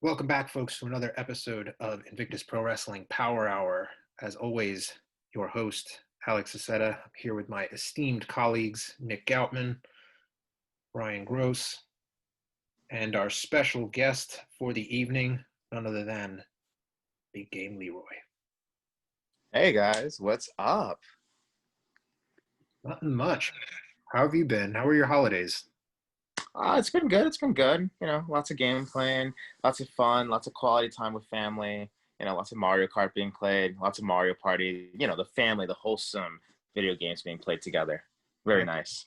Welcome back, folks, to another episode of Invictus Pro Wrestling Power Hour. As always, your host, Alex Aceta. I'm here with my esteemed colleagues, Nick Goutman, Brian Gross, and our special guest for the evening, none other than the Game Leroy. Hey guys, what's up? Nothing much. How have you been? How were your holidays? It's been good. It's been good. Lots of game playing, lots of fun, lots of quality time with family. Lots of Mario Kart being played, lots of Mario Party. The family, the wholesome video games being played together. Very nice.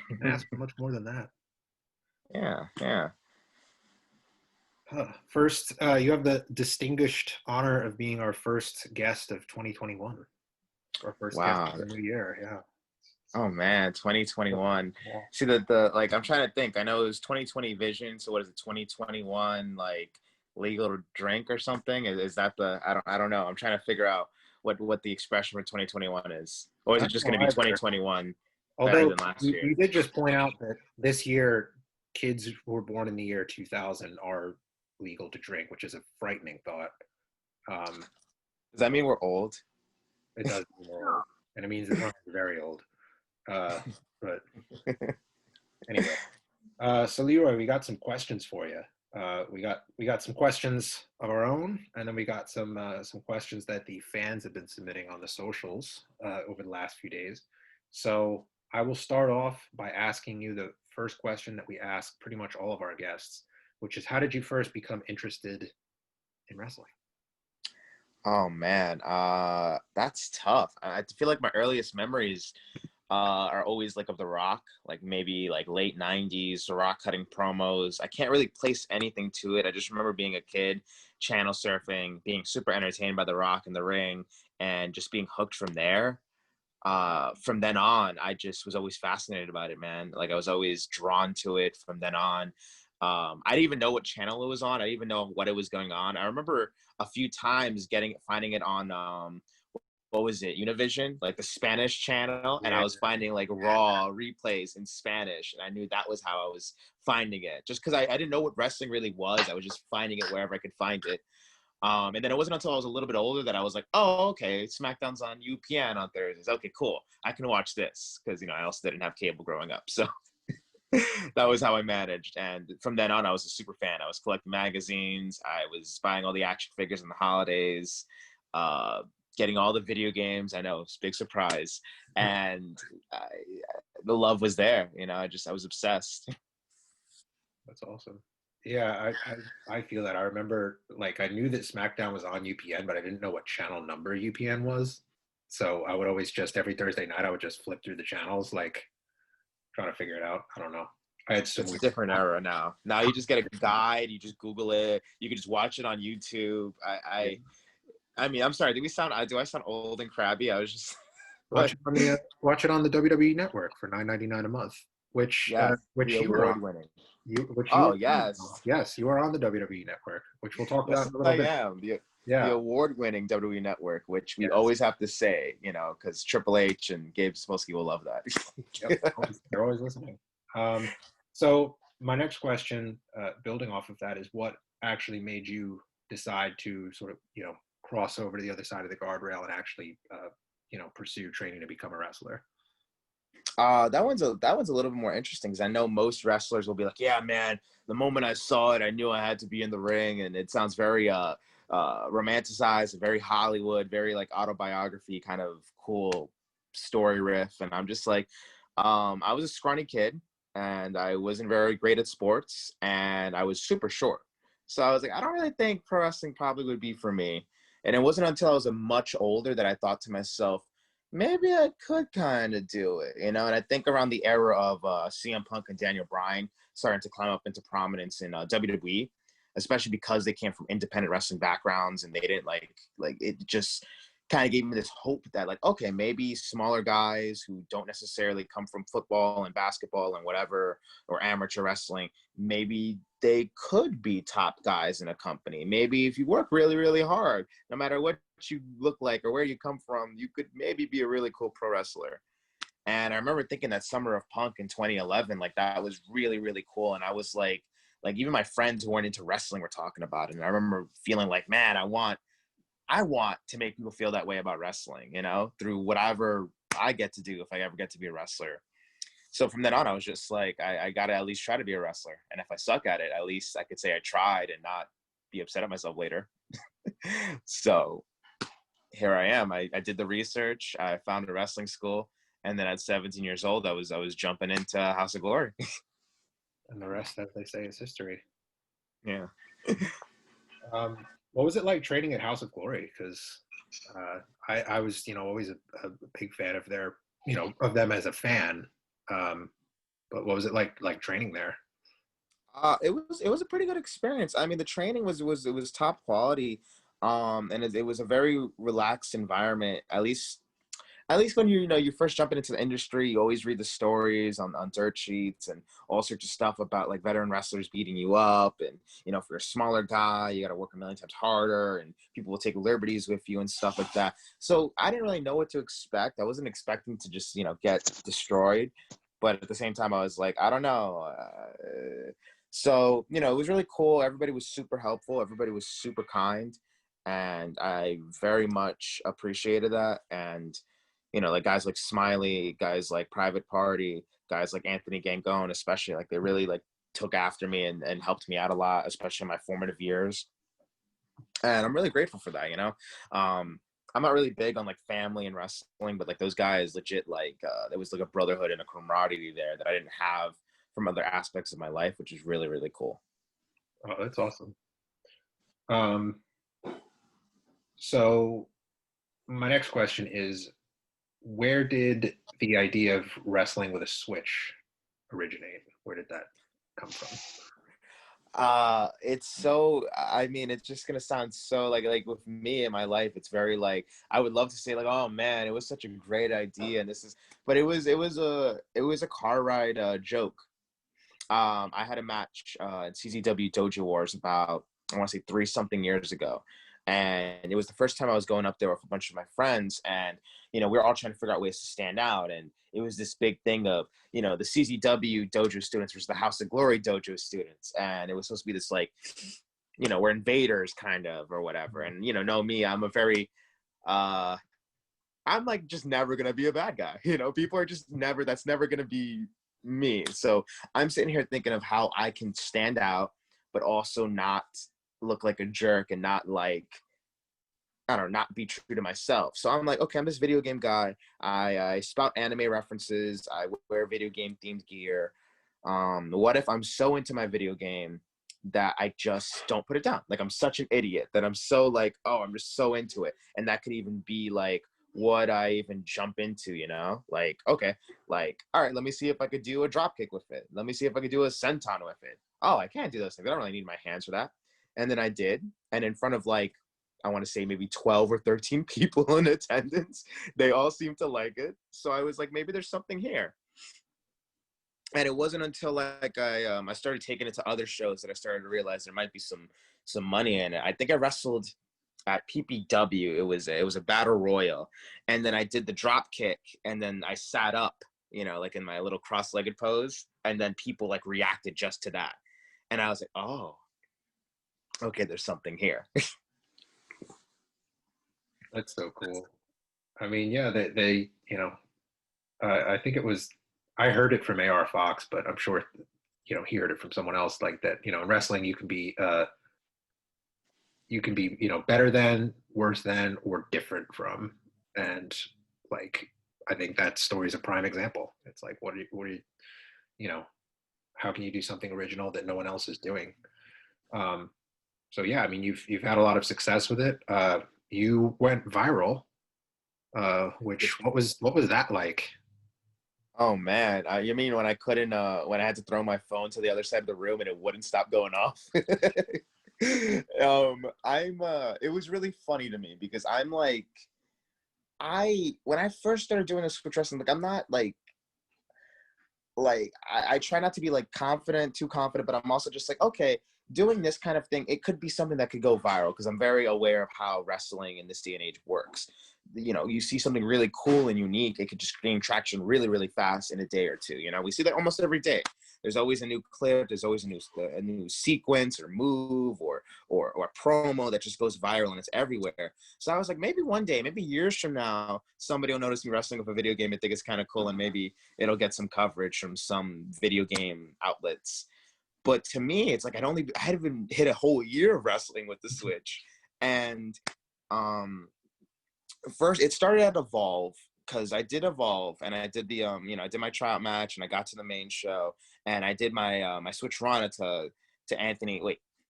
Couldn't ask for much more than that. Yeah. First, you have the distinguished honor of being our first guest of 2021. Our first guest Wow. of the new year, yeah. Oh man, 2021. Yeah. See the like I'm trying to think. I know it was 2020 vision, so what is it, 2021 like legal to drink or something? Is that the I don't know. I'm trying to figure out what the expression for 2021 is. Or is I it don't just know gonna be either. 2021 better Although than last you, year? you did just point out that this year, kids who were born in the year 2000 are legal to drink, which is a frightening thought. Um, Does that mean we're old? it does mean we're old, and it means that we're very old. But anyway, so Leroy, we got some questions for you. We got some questions of our own, and then we got some questions that the fans have been submitting on the socials over the last few days. So I will start off by asking you the first question that we ask pretty much all of our guests, which is, how did you first become interested in wrestling? Oh man, that's tough. I feel like my earliest memories are always like of The Rock, like maybe like late 90s, The Rock cutting promos. I can't really place anything to it. I just remember being a kid, channel surfing, being super entertained by The Rock in the ring, and just being hooked from there. From then on, I just was always fascinated about it, man. Like I was always drawn to it from then on. I didn't even know what channel it was on. I didn't even know what it was going on. I remember a few times finding it on what was it, Univision, like the Spanish channel, and I Yeah. was finding like raw replays in Spanish, and I knew that was how I was finding it, just because I didn't know what wrestling really was. I was just finding it wherever I could find it. And then it wasn't until I was a little bit older that I was like, oh, okay, SmackDown's on UPN on Thursdays. Okay, cool. I can watch this because, I also didn't have cable growing up. So that was how I managed. And from then on, I was a super fan. I was collecting magazines. I was buying all the action figures in the holidays, getting all the video games. I know, it's a big surprise. And the love was there. I was obsessed. That's awesome. Yeah, I feel that. I remember, like, I knew that SmackDown was on UPN, but I didn't know what channel number UPN was. So I would always just, every Thursday night, I would just flip through the channels, like, trying to figure it out. I don't know. I had some It's a weird. different era now. Now you just get a guide. You just Google it. You can just watch it on YouTube. I mean, I'm sorry. Do I sound old and crabby? I was just Watch what? it on the watch it on the WWE Network for $9.99 a month, which Yes, the you were on. award winning. Which you Oh were on. yes, Yes, you are on the WWE Network, which we'll talk about yes in a little I bit. am. The Yeah. award winning WWE Network, which we Yes. always have to say, because Triple H and Gabe Smolsky will love that. Yep. They're always listening. So my next question, building off of that, is what actually made you decide to sort of, cross over to the other side of the guardrail and actually, pursue training to become a wrestler? That one's a little bit more interesting because I know most wrestlers will be like, yeah, man, the moment I saw it, I knew I had to be in the ring, and it sounds very romanticized, very Hollywood, very like autobiography kind of cool story riff. And I'm just like, I was a scrawny kid, and I wasn't very great at sports, and I was super short. So I was like, I don't really think pro wrestling probably would be for me. And it wasn't until I was a much older that I thought to myself, maybe I could kind of do it, And I think around the era of CM Punk and Daniel Bryan starting to climb up into prominence in WWE, especially because they came from independent wrestling backgrounds and they didn't like it. Just kind of gave me this hope that like, okay, maybe smaller guys who don't necessarily come from football and basketball and whatever, or amateur wrestling, maybe they could be top guys in a company. Maybe if you work really, really hard, no matter what you look like or where you come from, you could maybe be a really cool pro wrestler. And I remember thinking that summer of Punk in 2011, like that was really, really cool. And I was like like even my friends who weren't into wrestling were talking about it. And I remember feeling like, man, I want to make people feel that way about wrestling, you know, through whatever I get to do if I ever get to be a wrestler. So from then on, I was just like, I got to at least try to be a wrestler. And if I suck at it, at least I could say I tried and not be upset at myself later. So here I am. I did the research. I found a wrestling school. And then at 17 years old, I was jumping into House of Glory. And the rest, as they say, is history. Yeah. What was it like training at House of Glory? Because I was, always a big fan of their, of them as a fan. But what was it like training there? It was a pretty good experience. I mean, the training was top quality, and it was a very relaxed environment. At least when you first jumping into the industry, you always read the stories on dirt sheets and all sorts of stuff about like veteran wrestlers beating you up, and if you're a smaller guy, you got to work a million times harder, and people will take liberties with you and stuff like that. So I didn't really know what to expect. I wasn't expecting to just get destroyed, but at the same time, I was like, I don't know. So, it was really cool. Everybody was super helpful. Everybody was super kind. And I very much appreciated that. And, like guys like Smiley, guys like Private Party, guys like Anthony Gangone, especially, like they really like took after me and helped me out a lot, especially in my formative years. And I'm really grateful for that, I'm not really big on like family and wrestling, but like those guys legit, like there was like a brotherhood and a camaraderie there that I didn't have from other aspects of my life, which is really, really cool. Oh, that's awesome. So my next question is, where did the idea of wrestling with a switch originate? Where did that come from? It's so, I mean, it's just gonna sound so like with me in my life, it's very like I would love to say like, oh man, it was such a great idea, and this is, but it was a car ride joke. I had a match in CZW Dojo Wars about, I want to say 3-something years ago. And it was the first time I was going up there with a bunch of my friends. And, we were all trying to figure out ways to stand out. And it was this big thing of, the CZW Dojo students versus the House of Glory Dojo students. And it was supposed to be this like, we're invaders kind of or whatever. And, know me, I'm a very, I'm like just never going to be a bad guy. People are just never, that's never going to be me. So I'm sitting here thinking of how I can stand out, but also not look like a jerk and not like, I don't know, not be true to myself. So I'm like, okay, I'm this video game guy. I spout anime references. I wear video game themed gear. What if I'm so into my video game that I just don't put it down? Like I'm such an idiot that I'm so like, oh, I'm just so into it. And that could even be like what I even jump into, like, okay, like, all right, let me see if I could do a drop kick with it. Let me see if I could do a senton with it. Oh, I can't do those things. I don't really need my hands for that. And then I did. And in front of like, I want to say maybe 12 or 13 people in attendance, they all seemed to like it. So I was like, maybe there's something here. And it wasn't until like I started taking it to other shows that I started to realize there might be some money in it. I think I wrestled at PPW. It was a battle royal, and then I did the drop kick, and then I sat up, like in my little cross-legged pose, and then people like reacted just to that, and I was like, oh, okay, there's something here. That's so cool. I mean, yeah, they I think it was, I heard it from AR Fox, but I'm sure he heard it from someone else, like that. In wrestling, you can be better than, worse than, or different from. And like, I think that story is a prime example. It's like, what are you, how can you do something original that no one else is doing? So yeah, I mean, you've had a lot of success with it. You went viral, which, what was that like? Oh man, you mean when I couldn't, when I had to throw my phone to the other side of the room and it wouldn't stop going off? It was really funny to me because I'm like, when I first started doing this switch wrestling, like I'm not like I try not to be like too confident, but I'm also just like, okay, doing this kind of thing, it could be something that could go viral because I'm very aware of how wrestling in this day and age works. You see something really cool and unique, it could just gain traction really, really fast in a day or two. We see that almost every day. There's always a new clip. There's always a new sequence or move or promo that just goes viral and it's everywhere. So I was like, maybe one day, maybe years from now, somebody will notice me wrestling with a video game and think it's kind of cool, and maybe it'll get some coverage from some video game outlets. But to me, it's like I hadn't hit a whole year of wrestling with the Switch. And first it started at Evolve, because I did Evolve and I did the I did my tryout match and I got to the main show, and I did my my Switch Rana to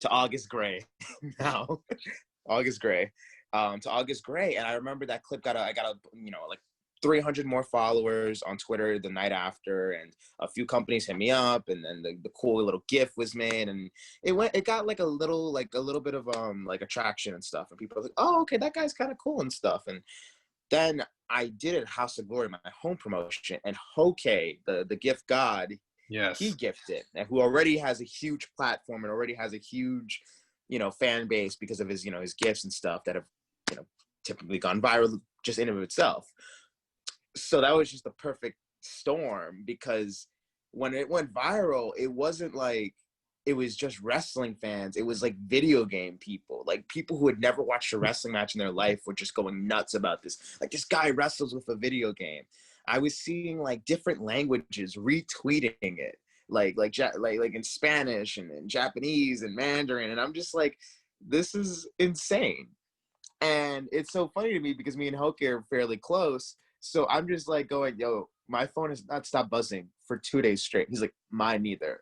August Gray now. August Gray. To August Gray. And I remember that clip I got like 300 more followers on Twitter the night after, and a few companies hit me up, and then the cool little GIF was made, and it got like a little bit of like attraction and stuff, and people were like, oh, okay, that guy's kind of cool and stuff. And then I did it at House of Glory, my home promotion, and Hoke, the GIF god, Yes, he gifted, and who already has a huge platform and already has a huge fan base because of his his gifts and stuff that have typically gone viral just in and of itself. So that was just the perfect storm, because when it went viral, it wasn't like it was just wrestling fans. It was like video game people, like people who had never watched a wrestling match in their life were just going nuts about this. Like, this guy wrestles with a video game. I was seeing like different languages retweeting it, like in Spanish and in Japanese and Mandarin. And I'm just like, this is insane. And it's so funny to me because me and Hoke are fairly close. So I'm just like going, yo, my phone has not stopped buzzing for 2 days straight. He's like, mine neither.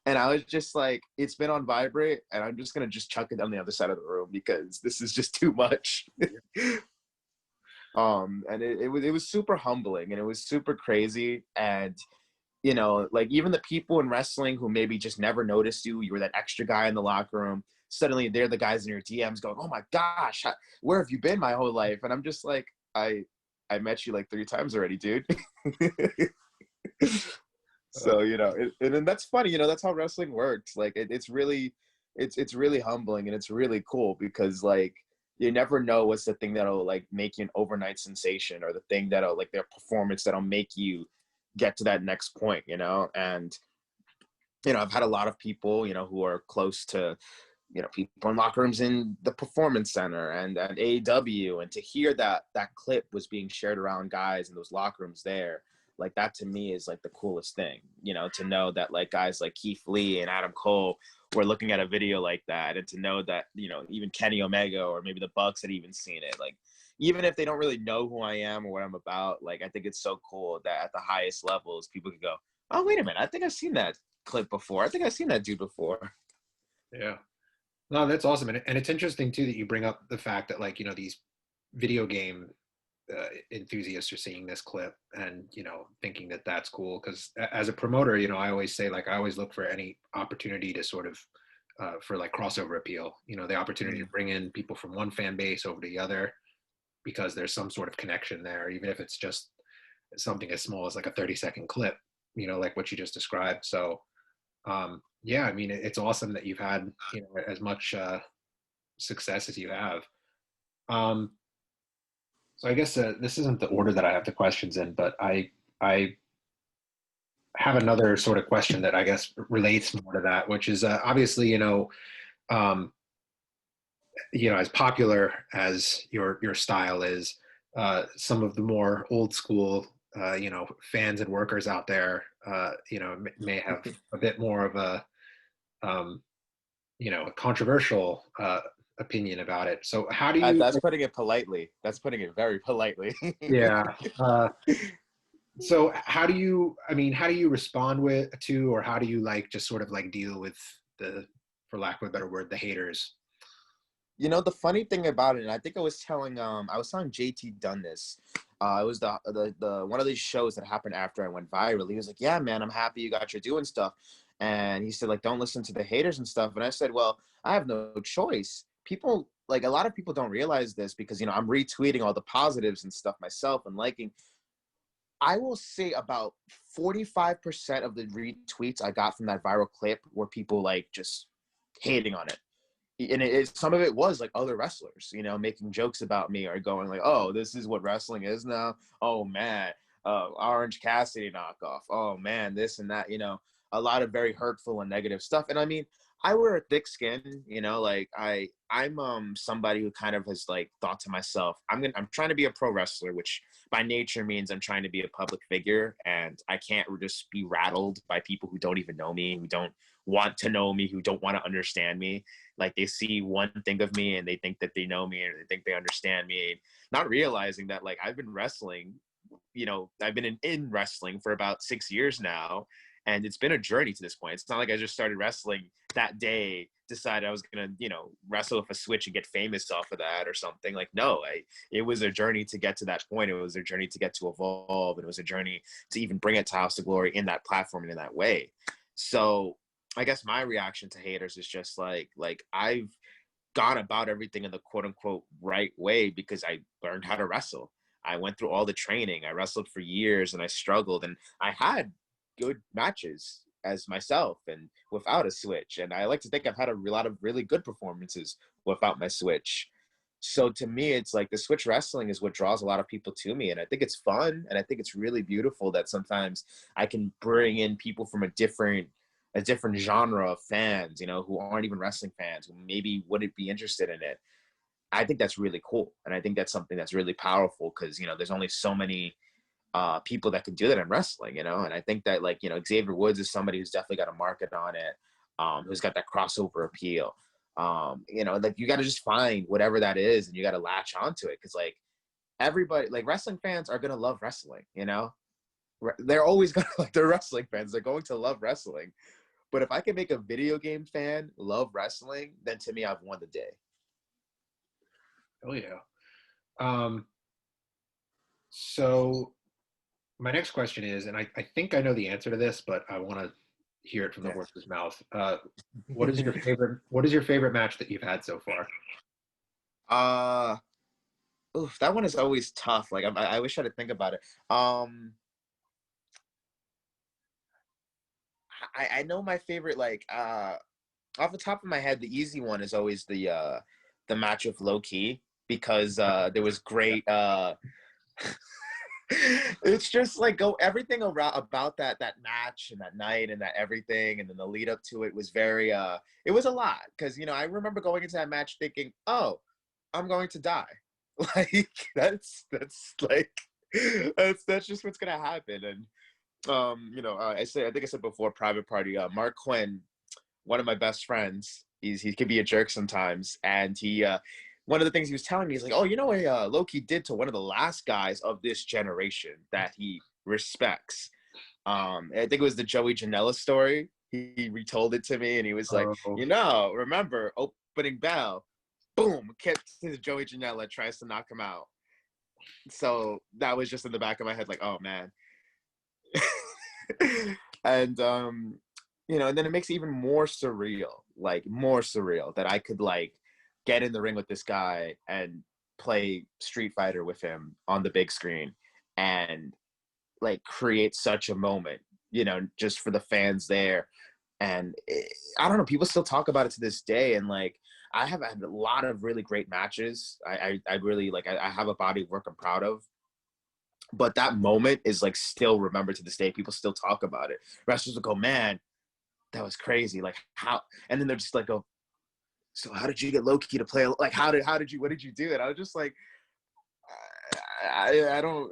And I was just like, it's been on vibrate, and I'm just going to just chuck it on the other side of the room because this is just too much. And it was super humbling, and it was super crazy. And, like even the people in wrestling who maybe just never noticed you were that extra guy in the locker room, suddenly they're the guys in your DMs going, oh my gosh, where have you been my whole life? And I'm just like, I met you like 3 times already, dude. So, and that's funny, that's how wrestling works. Like it's really humbling, and it's really cool because like you never know what's the thing that'll like make you an overnight sensation, or the thing that'll like their performance that'll make you get to that next point, and I've had a lot of people, who are close to people in locker rooms in the Performance Center and at AEW, and to hear that clip was being shared around guys in those locker rooms there, like that to me is like the coolest thing, to know that like guys like Keith Lee and Adam Cole were looking at a video like that, and to know that, even Kenny Omega or maybe the Bucks had even seen it. Like, even if they don't really know who I am or what I'm about, like, I think it's so cool that at the highest levels, people could go, oh, wait a minute, I think I've seen that clip before. I think I've seen that dude before. Yeah. No, that's awesome. And it's interesting, too, that you bring up the fact that, like, these video game enthusiasts are seeing this clip and, thinking that that's cool. Because as a promoter, I always say, like, I always look for any opportunity to sort of, for, like, crossover appeal, the opportunity to bring in people from one fan base over to the other, because there's some sort of connection there, even if it's just something as small as, like, a 30-second clip, like what you just described. So, yeah, I mean, it's awesome that you've had, as much success as you have. So I guess this isn't the order that I have the questions in, but I have another sort of question that I guess relates more to that, which is obviously, um, as popular as your style is, some of the more old school, fans and workers out there, may have a bit more of a, controversial opinion about it. So how do you? That's putting it politely. That's putting it very politely. Yeah. So how do you? I mean, how do you respond to, or how do you like just sort of like deal with the, for lack of a better word, the haters? The funny thing about it, and I think I was telling JT Dunn this. It was the one of these shows that happened after I went viral. He was like, "Yeah, man, I'm happy you got your doing stuff," and he said, like, "Don't listen to the haters and stuff." And I said, "Well, I have no choice. People, like, a lot of people don't realize this because I'm retweeting all the positives and stuff myself and liking. I will say about 45% of the retweets I got from that viral clip were people like just hating on it." And some of it was like other wrestlers, making jokes about me or going like, oh, this is what wrestling is now. Oh man, Orange Cassidy knockoff. Oh man, this and that, a lot of very hurtful and negative stuff. And I mean, I wear a thick skin, you know, like I'm somebody who kind of has like thought to myself, I'm trying to be a pro wrestler, which by nature means I'm trying to be a public figure, and I can't just be rattled by people who don't even know me, who don't want to know me, who don't want to understand me. Like they see one thing of me and they think that they know me and they think they understand me, not realizing that like I've been wrestling, you know, I've been in wrestling for about 6 years now, and it's been a journey to this point. It's not like I just started wrestling that day, decided I was gonna, you know, wrestle with a switch and get famous off of that or something. Like, no, it was a journey to get to that point. It was a journey to get to evolve, and it was a journey to even bring it to House of Glory in that platform and in that way. So I guess my reaction to haters is just like I've gone about everything in the quote unquote right way because I learned how to wrestle. I went through all the training. I wrestled for years and I struggled, and I had good matches as myself and without a switch. And I like to think I've had a lot of really good performances without my switch. So to me, it's like the switch wrestling is what draws a lot of people to me. And I think it's fun. And I think it's really beautiful that sometimes I can bring in people from a different genre of fans, you know, who aren't even wrestling fans, who maybe wouldn't be interested in it. I think that's really cool. And I think that's something that's really powerful because, you know, there's only so many people that can do that in wrestling, you know? And I think that, like, you know, Xavier Woods is somebody who's definitely got a market on it, who's got that crossover appeal. You know, like, you got to just find whatever that is and you got to latch onto it because, like, everybody, like, wrestling fans are going to love wrestling, you know? They're always going to like, they're wrestling fans. They're going to love wrestling. But if I can make a video game fan love wrestling, then to me, I've won the day. Oh yeah. So my next question is, and I think I know the answer to this, but I want to hear it from the horse's mouth. What is your favorite match that you've had so far? That one is always tough. Like I wish I could think about it. I know my favorite, like off the top of my head, the easy one is always the match with Low Key because there was great it's just like everything around about that match and that night and that everything, and then the lead up to it was very it was a lot because, you know, I remember going into that match thinking, oh, I'm going to die. Like that's like that's just what's gonna happen. And you know, I think I said before, private party, Mark Quinn, one of my best friends, he can be a jerk sometimes, and he one of the things he was telling me is like, oh, you know what Loki did to one of the last guys of this generation that he respects. I think it was the Joey Janela story. He retold it to me, and he was like, you know, remember opening bell, boom, kick to Joey Janela, tries to knock him out. So that was just in the back of my head, like, oh man. And you know, and then it makes it even more surreal that I could like get in the ring with this guy and play Street Fighter with him on the big screen and like create such a moment, you know, just for the fans there. And I don't know, people still talk about it to this day. And like, I have had a lot of really great matches. I really like, I have a body of work I'm proud of. But that moment is like still remembered to this day. People still talk about it. Wrestlers will go, man, that was crazy. Like how, and then they're just like, go, so how did you get Loki to play? Like, what did you do? And I was just like, I don't.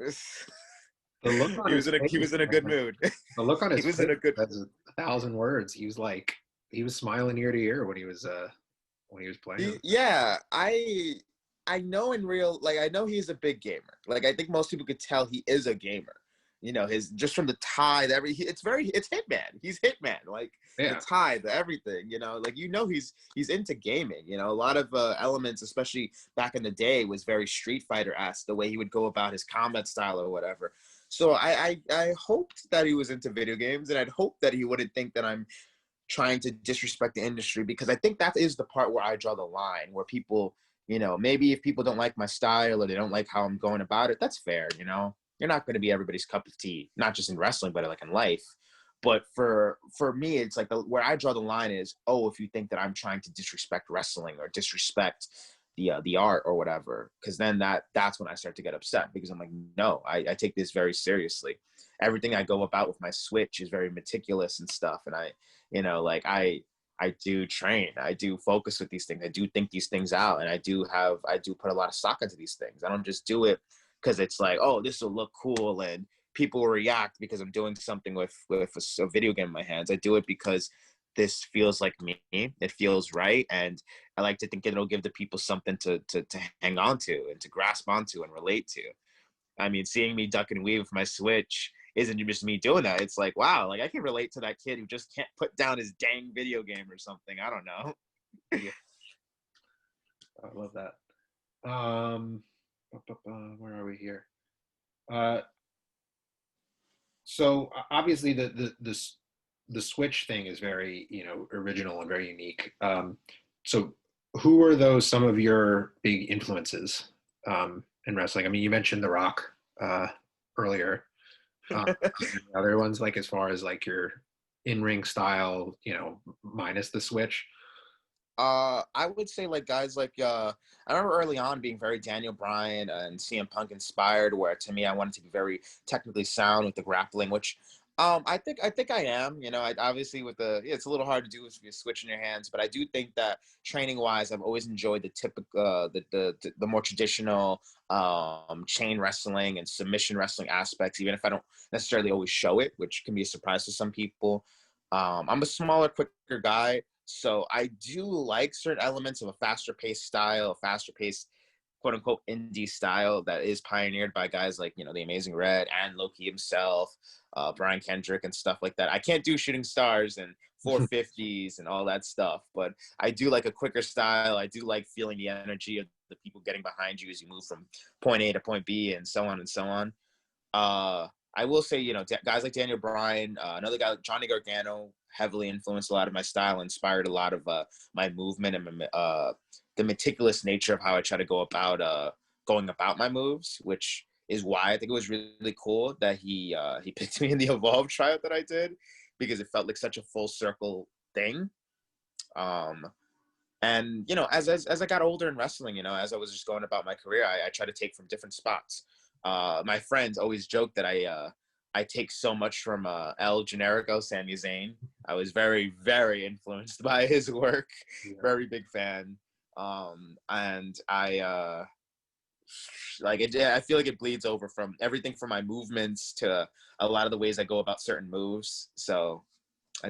The look on he was in a good mood. The look on his face was has 1,000 words. He was smiling ear to ear when he was playing. Yeah, I know in real, like, I know he's a big gamer. Like, I think most people could tell he is a gamer. You know, his just from the tie, it's Hitman. He's Hitman. Like the tie, the everything. You know, like, you know, he's into gaming. You know, a lot of elements, especially back in the day, was very Street Fighter-esque. The way he would go about his combat style or whatever. So I hoped that he was into video games, and I'd hope that he wouldn't think that I'm trying to disrespect the industry, because I think that is the part where I draw the line, where people, you know, maybe if people don't like my style or they don't like how I'm going about it, that's fair. You know, you're not going to be everybody's cup of tea, not just in wrestling, but like in life. But for me, it's like where I draw the line is, oh, if you think that I'm trying to disrespect wrestling or disrespect the art or whatever, because then that's when I start to get upset, because I'm like, no, I take this very seriously. Everything I go about with my Switch is very meticulous and stuff, and like I do train, I do focus with these things, I do think these things out, and I do put a lot of stock into these things. I don't just do it because it's like, oh, this will look cool and people will react because I'm doing something with a video game in my hands. I do it because this feels like me. It feels right, and I like to think it'll give the people something to hang on to and to grasp onto and relate to. I mean, seeing me duck and weave with my Switch isn't just me doing that. It's like, wow, like I can relate to that kid who just can't put down his dang video game or something. I don't know. Yeah. I love that. Where are we here? So obviously the Switch thing is very, original and very unique. So who are some of your big influences in wrestling? I mean, you mentioned The Rock earlier. Other ones, like as far as like your in-ring style, minus the Switch? I would say like guys like I remember early on being very Daniel Bryan and CM Punk inspired, where to me I wanted to be very technically sound with the grappling, which I think I am. I obviously it's a little hard to do with you switch in your hands, but I do think that training wise, I've always enjoyed the typical the more traditional chain wrestling and submission wrestling aspects, even if I don't necessarily always show it, which can be a surprise to some people. I'm a smaller, quicker guy, so I do like certain elements of a faster paced style, a faster paced quote unquote indie style that is pioneered by guys like, the Amazing Red and Loki himself, Brian Kendrick and stuff like that. I can't do shooting stars and 450s and all that stuff, but I do like a quicker style. I do like feeling the energy of the people getting behind you as you move from point A to point B and so on and so on. I will say, guys like Daniel Bryan, another guy, Johnny Gargano, heavily influenced a lot of my style, inspired a lot of my movement and the meticulous nature of how I try to go about going about my moves, which is why I think it was really cool that he picked me in the Evolve tryout that I did, because it felt like such a full circle thing. And as I got older in wrestling, as I was just going about my career, I try to take from different spots. My friends always joke that I take so much from El Generico, Sami Zayn. I was very, very influenced by his work. Yeah. Very big fan. And I I feel like it bleeds over from everything from my movements to a lot of the ways I go about certain moves. So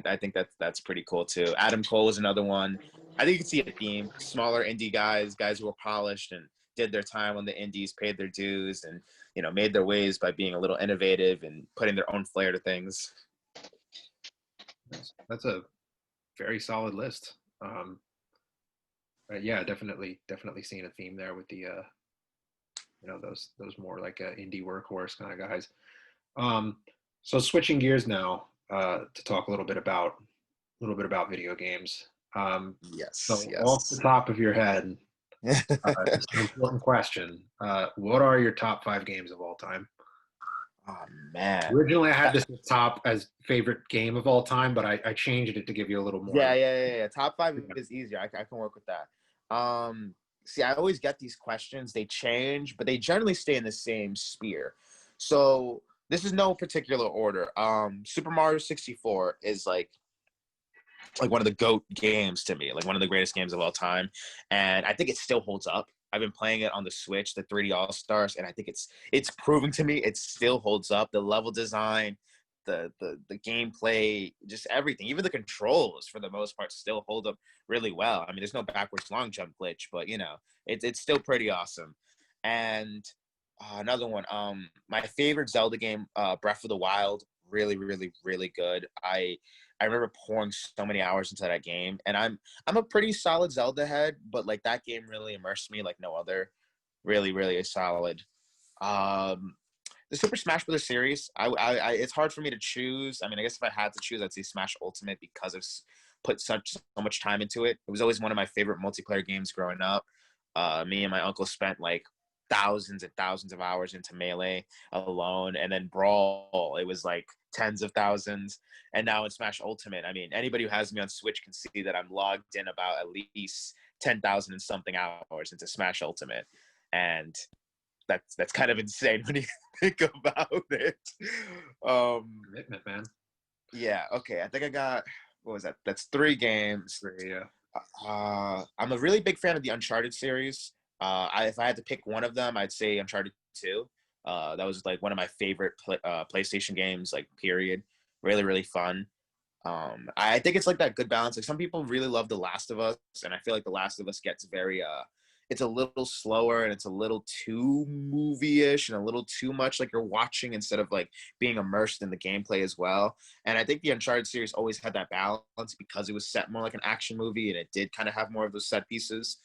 I think that's pretty cool too. Adam Cole is another one. I think you can see a theme: smaller indie guys who were polished and did their time on the indies, paid their dues, and made their ways by being a little innovative and putting their own flair to things. That's a very solid list. Yeah, definitely seeing a theme there with the those more like indie workhorse kind of guys. So switching gears now to talk a little bit about video games. So Yes. off the top of your head, just an important question: what are your top 5 games of all time? Oh man. Originally, I had this top as favorite game of all time, but I changed it to give you a little more. Yeah. Top 5 is easier. I can work with that. See, I always get these questions. They change, but they generally stay in the same sphere. So this is no particular order. Super Mario 64 is like one of the GOAT games to me, like one of the greatest games of all time. And I think it still holds up. I've been playing it on the Switch, the 3D All-Stars, and I think it's proving to me it still holds up. The level design, the gameplay, just everything, even the controls for the most part still hold up really well. I mean, there's no backwards long jump glitch, but it's still pretty awesome. And another one, my favorite Zelda game, Breath of the Wild, really, really, really good. I remember pouring so many hours into that game, and I'm a pretty solid Zelda head, but like that game really immersed me like no other. Really, really solid. The Super Smash Bros. Series, it's hard for me to choose. I mean, I guess if I had to choose, I'd say Smash Ultimate, because I've put so much time into it. It was always one of my favorite multiplayer games growing up. Me and my uncle spent like thousands and thousands of hours into Melee alone, and then Brawl, it was like tens of thousands. And now in Smash Ultimate, I mean, anybody who has me on Switch can see that I'm logged in about at least 10,000 and something hours into Smash Ultimate, and that's kind of insane when you think about it. Commitment, man. Yeah. Okay. I think I got, what was that? That's 3 games. Yeah. I'm a really big fan of the Uncharted series. If I had to pick one of them, I'd say Uncharted 2. That was like one of my favorite PlayStation games, like period. Really, really fun. I think it's like that good balance. Like some people really love The Last of Us, and I feel like The Last of Us gets very it's a little slower and it's a little too movie-ish and a little too much like you're watching instead of like being immersed in the gameplay as well. And I think the Uncharted series always had that balance because it was set more like an action movie and it did kind of have more of those set pieces.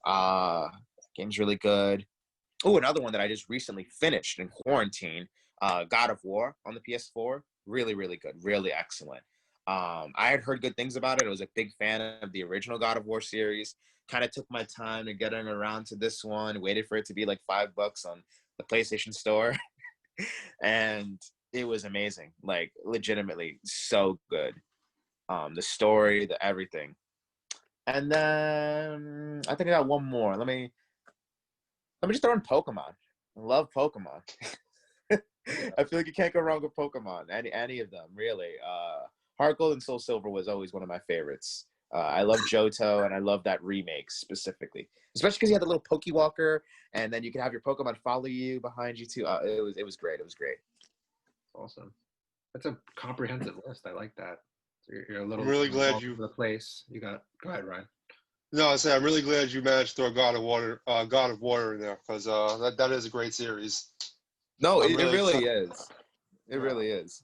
Game's really good. Oh, another one that I just recently finished in quarantine, God of War on the PS4. Really, really good. Really excellent. I had heard good things about it. I was a big fan of the original God of War series. Kind of took my time to getting around to this one. Waited for it to be like $5 on the PlayStation Store. And it was amazing. Like, legitimately so good. The story, the everything. And then I think I got one more. Let me just throw in Pokemon. I love Pokemon. I feel like you can't go wrong with Pokemon. Any of them, really. Heart Gold and Soul Silver was always one of my favorites. I love Johto, and I love that remake specifically, especially because you had the little Pokewalker, and then you could have your Pokemon follow you behind you too. It was great. It was great. Awesome. That's a comprehensive list. I like that. So you're a little I'm really glad all you. over the place. You got. Go ahead, Ryan. No, I say I'm really glad you managed to throw God of War in there because that is a great series. No, I'm it really really excited. is. It really is.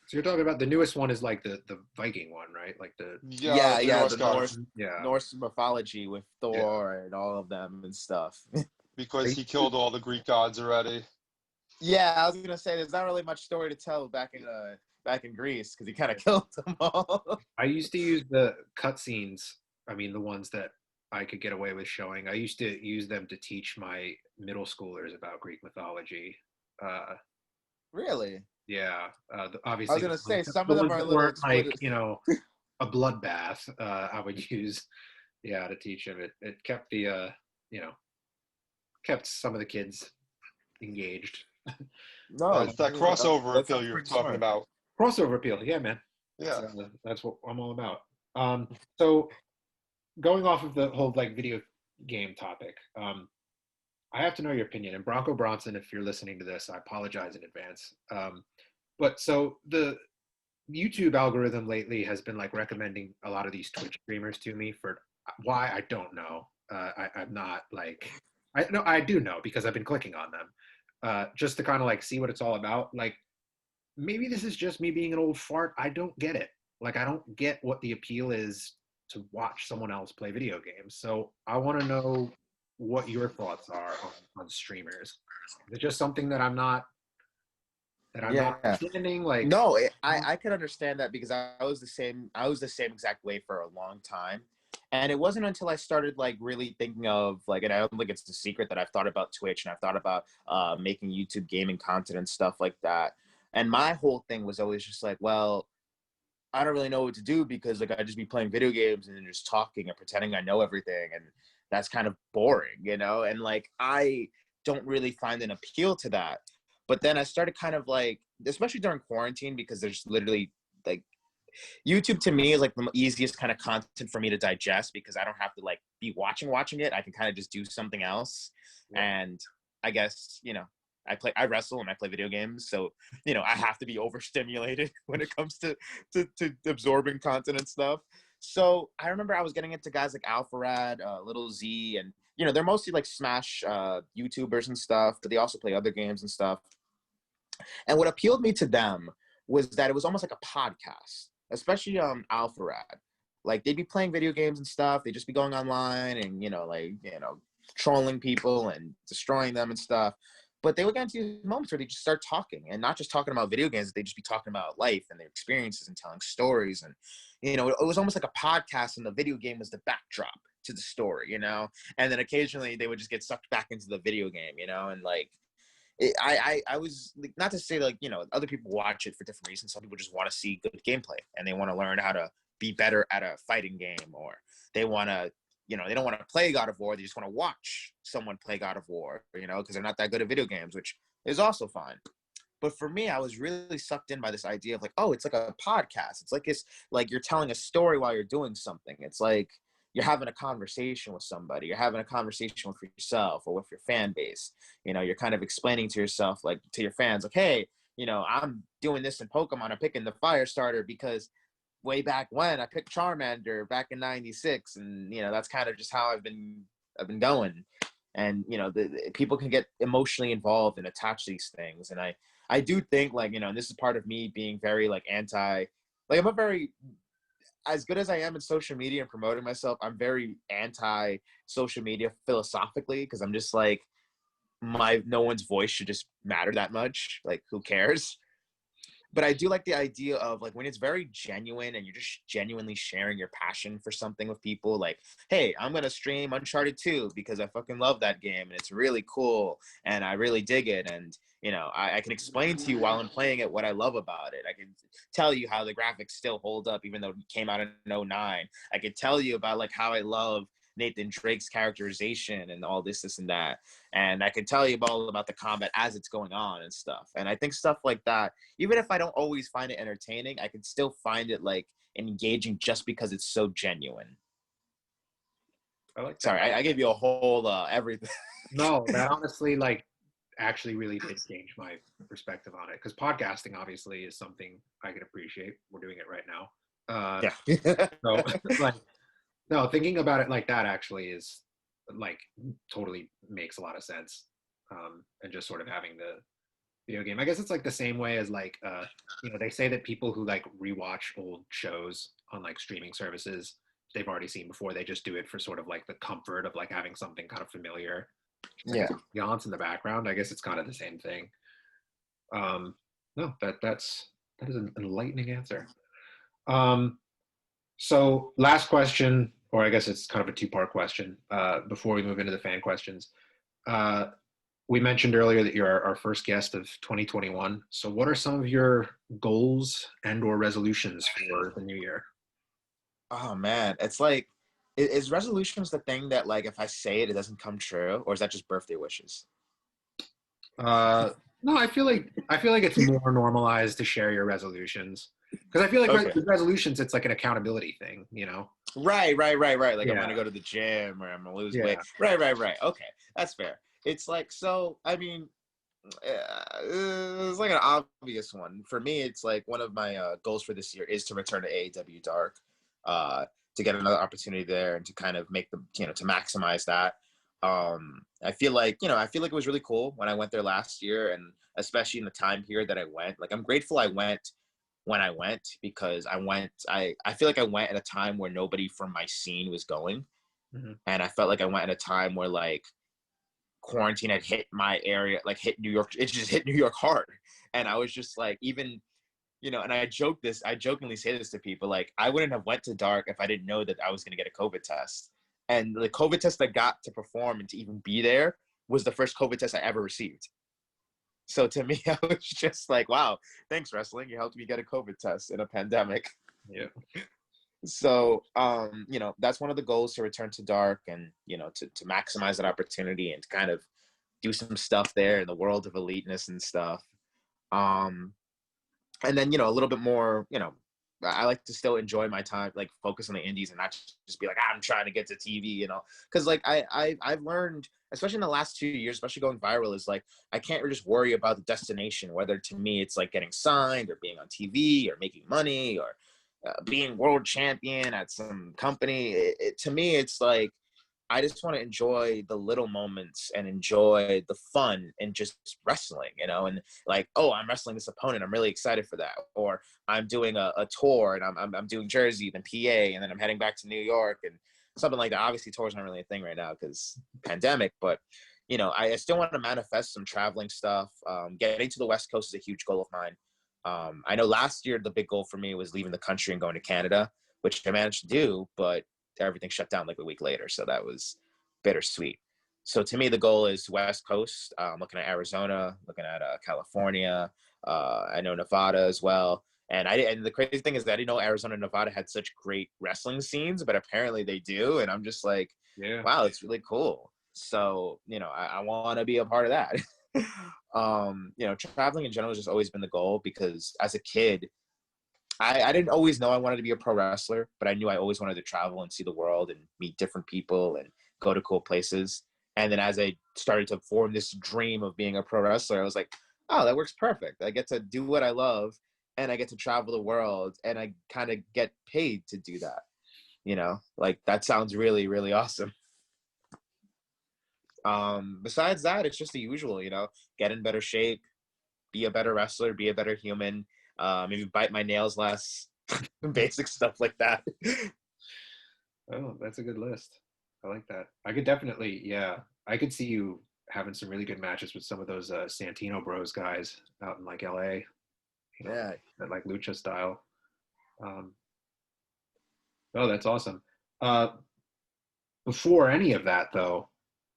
So you're talking about the newest one is like the Viking one, right? Like the Yeah, the Norse The gods. Norse mythology with Yeah, Thor and all of them and stuff. because he killed all the Greek gods already. Yeah, I was gonna say there's not really much story to tell back in Greece because he kind of killed them all. I used to use the cutscenes. I mean, the ones that I could get away with showing. I used to use them to teach my middle schoolers about Greek mythology. Uh, Really? yeah, I was obviously gonna say some the of them ones are a that little weren't like explicit. a bloodbath. I would use, yeah, to teach them. It kept the kept some of the kids engaged. No, It's that crossover that appeal sounds you're pretty talking smart. about. Crossover appeal, yeah, man. Yeah. That's what I'm all about. So going off of the whole like video game topic, I have to know your opinion. And Bronco Bronson, if you're listening to this, I apologize in advance. But so the YouTube algorithm lately has been like recommending a lot of these Twitch streamers to me for why I don't know. I'm not like I know I do know because I've been clicking on them just to kind of like see what it's all about. Like maybe this is just me being an old fart. I don't get it. Like I don't get what the appeal is to watch someone else play video games. So I want to know what your thoughts are on streamers. Is it just something that I'm not Yeah. understanding? Like No, I could understand that because I was the same. I was the same exact way for a long time, and it wasn't until I started like really thinking of like, and I don't think it's a secret that I've thought about Twitch and I've thought about making YouTube gaming content and stuff like that. And my whole thing was always just like, well, I don't really know what to do because like I just be playing video games and then just talking and pretending I know everything, and that's kind of boring, you know. And like I don't really find an appeal to that. But then I started kind of like, especially during quarantine, because there's literally like YouTube to me is like the easiest kind of content for me to digest because I don't have to like be watching it. I can kind of just do something else. yeah. And I guess, I wrestle and I play video games. So, I have to be overstimulated when it comes to absorbing content and stuff. So I remember I was getting into guys like Alpharad, Little Z, and, they're mostly like Smash YouTubers and stuff, but they also play other games and stuff. And what appealed me to them was that it was almost like a podcast, especially Alpharad. Like they'd be playing video games and stuff. They'd just be going online and, trolling people and destroying them and stuff. But they would get into these moments where they just start talking and not just talking about video games. They'd just be talking about life and their experiences and telling stories. And, it was almost like a podcast and the video game was the backdrop to the story, And then occasionally they would just get sucked back into the video game, and like, I was like, not to say like, other people watch it for different reasons. Some people just want to see good gameplay and they want to learn how to be better at a fighting game, or they want to, they don't want to play God of War. They just want to watch someone play God of War, because they're not that good at video games, which is also fine. But for me, I was really sucked in by this idea of like, oh, it's like a podcast. It's like you're telling a story while you're doing something. It's like you're having a conversation with somebody. You're having a conversation with yourself or with your fan base. You're kind of explaining to yourself, like to your fans, like, hey, I'm doing this in Pokemon. I'm picking the fire starter because way back when I picked Charmander back in '96, and that's kind of just how I've been going. And the people can get emotionally involved and attached to these things, and I do think, like, and this is part of me being very like anti, like, I'm a very, as good as I am in social media and promoting myself, I'm very anti social media philosophically, because I'm just like, no one's voice should just matter that much. Like, who cares? But I do like the idea of like when it's very genuine and you're just genuinely sharing your passion for something with people. Like, hey, I'm going to stream Uncharted 2 because I fucking love that game and it's really cool and I really dig it. And, I can explain to you while I'm playing it what I love about it. I can tell you how the graphics still hold up even though it came out in '09. I could tell you about like how I love Nathan Drake's characterization and all this and that. And I could tell you all about the combat as it's going on and stuff. And I think stuff like that, even if I don't always find it entertaining, I can still find it like engaging just because it's so genuine. I like that. Sorry, I gave you a whole everything. No, that honestly, like, actually really did change my perspective on it, because podcasting obviously is something I can appreciate. We're doing it right now. Yeah. So, like, no, thinking about it like that actually is like totally makes a lot of sense. And just sort of having the video game, I guess it's like the same way as like, they say that people who like rewatch old shows on like streaming services they've already seen before, they just do it for sort of like the comfort of like having something kind of familiar. Yeah. Yance in the background. I guess it's kind of the same thing. No, that is an enlightening answer. So last question, or I guess it's kind of a two-part question before we move into the fan questions. We mentioned earlier that you're our first guest of 2021. So what are some of your goals and or resolutions for the new year? Oh man, it's like, is resolutions the thing that like if I say it, it doesn't come true, or is that just birthday wishes? No, I feel like it's more normalized to share your resolutions, because I feel like Okay. with resolutions, it's like an accountability thing, Right. Like Yeah. I'm gonna go to the gym or I'm gonna lose Yeah. weight. Right. Okay, that's fair. It's like, so I mean, it's like an obvious one for me. It's like one of my goals for this year is to return to AEW Dark, to get another opportunity there and to kind of make the to maximize that. I feel like it was really cool when I went there last year, and especially in the time period that I went. Like, I'm grateful I went when I went, because I feel like I went at a time where nobody from my scene was going. Mhm. And I felt like I went at a time where like quarantine had hit my area, like hit New York. It just hit New York hard. And I was just like, even, and I jokingly say this to people, like, I wouldn't have went to Dark if I didn't know that I was going to get a COVID test. And the COVID test I got to perform and to even be there was the first COVID test I ever received. So to me, I was just like, wow, thanks, wrestling. You helped me get a COVID test in a pandemic. Yeah. So, that's one of the goals, to return to Dark and, to maximize that opportunity and to kind of do some stuff there in the world of eliteness and stuff. And then, a little bit more, I like to still enjoy my time, like focus on the indies and not just be like, I'm trying to get to TV, because like I've learned, especially in the last 2 years, especially going viral, is like I can't just worry about the destination, whether to me it's like getting signed or being on TV or making money or being world champion at some company. To me, it's like I just want to enjoy the little moments and enjoy the fun and just wrestling, and like, oh, I'm wrestling this opponent. I'm really excited for that. Or I'm doing a tour and I'm doing Jersey, then PA, and then I'm heading back to New York and something like that. Obviously, tours aren't really a thing right now because pandemic, but I still want to manifest some traveling stuff. Getting to the West Coast is a huge goal of mine. I know last year the big goal for me was leaving the country and going to Canada, which I managed to do, but everything shut down like a week later. So that was bittersweet. So to me, the goal is West Coast. Looking at Arizona, looking at California. I know Nevada as well. And the crazy thing is that I didn't know Arizona and Nevada had such great wrestling scenes, but apparently they do. And I'm just like, Yeah. wow, it's really cool. So, I want to be a part of that. Traveling in general has just always been the goal, because as a kid, I didn't always know I wanted to be a pro wrestler, but I knew I always wanted to travel and see the world and meet different people and go to cool places. And then as I started to form this dream of being a pro wrestler, I was like, oh, that works perfect. I get to do what I love, and I get to travel the world, and I kind of get paid to do that. Like, that sounds really, really awesome. Besides that, it's just the usual, get in better shape, be a better wrestler, be a better human, maybe bite my nails less, basic stuff like that. Oh, that's a good list. I like that. I could definitely, yeah, I could see you having some really good matches with some of those Santino Bros guys out in like LA, Yeah. that like lucha style. Oh, that's awesome. Before any of that, though,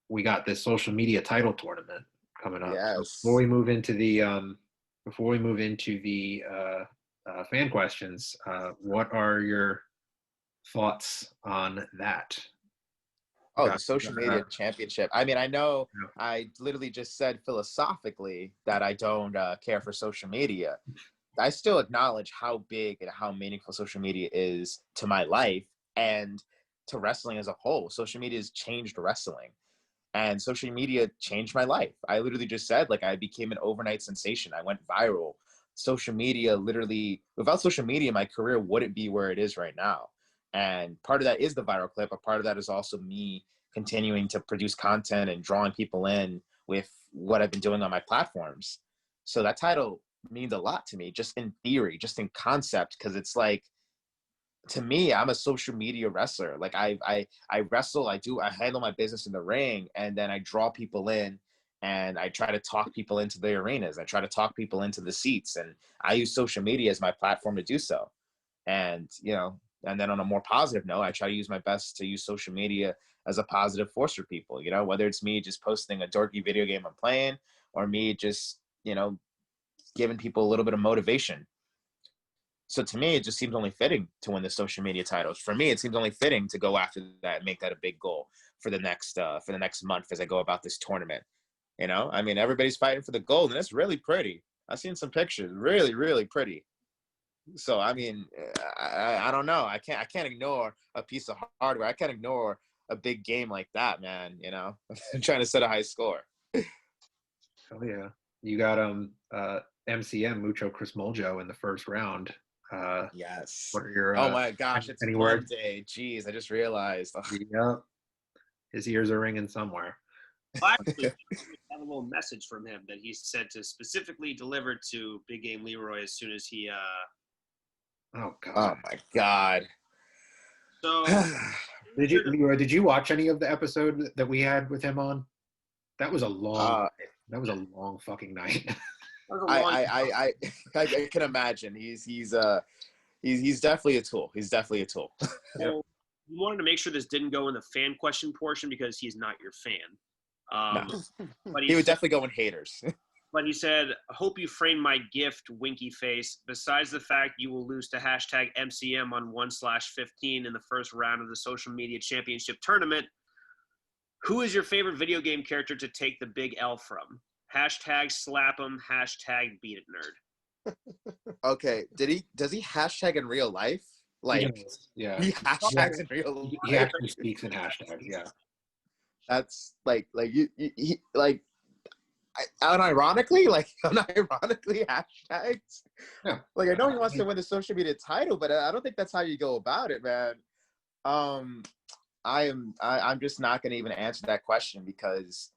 we got this social media title tournament coming up. So Yes. before we move into the fan questions, what are your thoughts on that? Oh, the social media championship. I mean, I know Yeah. I literally just said philosophically that I don't care for social media. I still acknowledge how big and how meaningful social media is to my life and to wrestling as a whole. Social media has changed wrestling, and social media changed my life. I literally just said, like, I became an overnight sensation. I went viral. Social media, literally, without social media, my career wouldn't be where it is right now. And part of that is the viral clip, but part of that is also me continuing to produce content and drawing people in with what I've been doing on my platforms. So that title means a lot to me, just in theory, just in concept, because it's like, to me, I'm a social media wrestler. Like, I wrestle, I handle my business in the ring, and then I draw people in, and I try to talk people into the arenas. I try to talk people into the seats, and I use social media as my platform to do so. And, and then on a more positive note, I try to use my best to use social media as a positive force for people, whether it's me just posting a dorky video game I'm playing, or me just, giving people a little bit of motivation. So to me, it just seems only fitting to win the social media titles. For me, it seems only fitting to go after that and make that a big goal for the next month as I go about this tournament. I mean, everybody's fighting for the gold, and it's really pretty. I've seen some pictures, really, really pretty. So I mean, I don't know. I can't ignore a piece of hardware. I can't ignore a big game like that, man. I'm trying to set a high score. Hell yeah. You got MCM Mucho Chris Moljo in the first round. Yes. What are your oh my gosh, it's any words? Monday. Jeez, I just realized. Yeah. His ears are ringing somewhere. I actually have a little message from him that he said to specifically deliver to Big Game Leroy as soon as he Oh God. Oh my God. So Leroy, did you watch any of the episode that we had with him on? That was a long fucking night. I can imagine. He's definitely a tool. He's definitely a tool. we wanted to make sure this didn't go in the fan question portion because he's not your fan. No. But he would definitely go in haters. But he said, I hope you frame my gift, winky face. Besides the fact you will lose to hashtag MCM on 1/15 in the first round of the social media championship tournament, who is your favorite video game character to take the big L from? Hashtag slap him, hashtag beat it nerd. Okay. Does he hashtag in real life? Like, yeah. He hashtags in real life. He actually speaks in hashtags, yeah. That's like unironically hashtags. Yeah. Like, I know he wants to win the social media title, but I don't think that's how you go about it, man. I'm just not going to even answer that question, because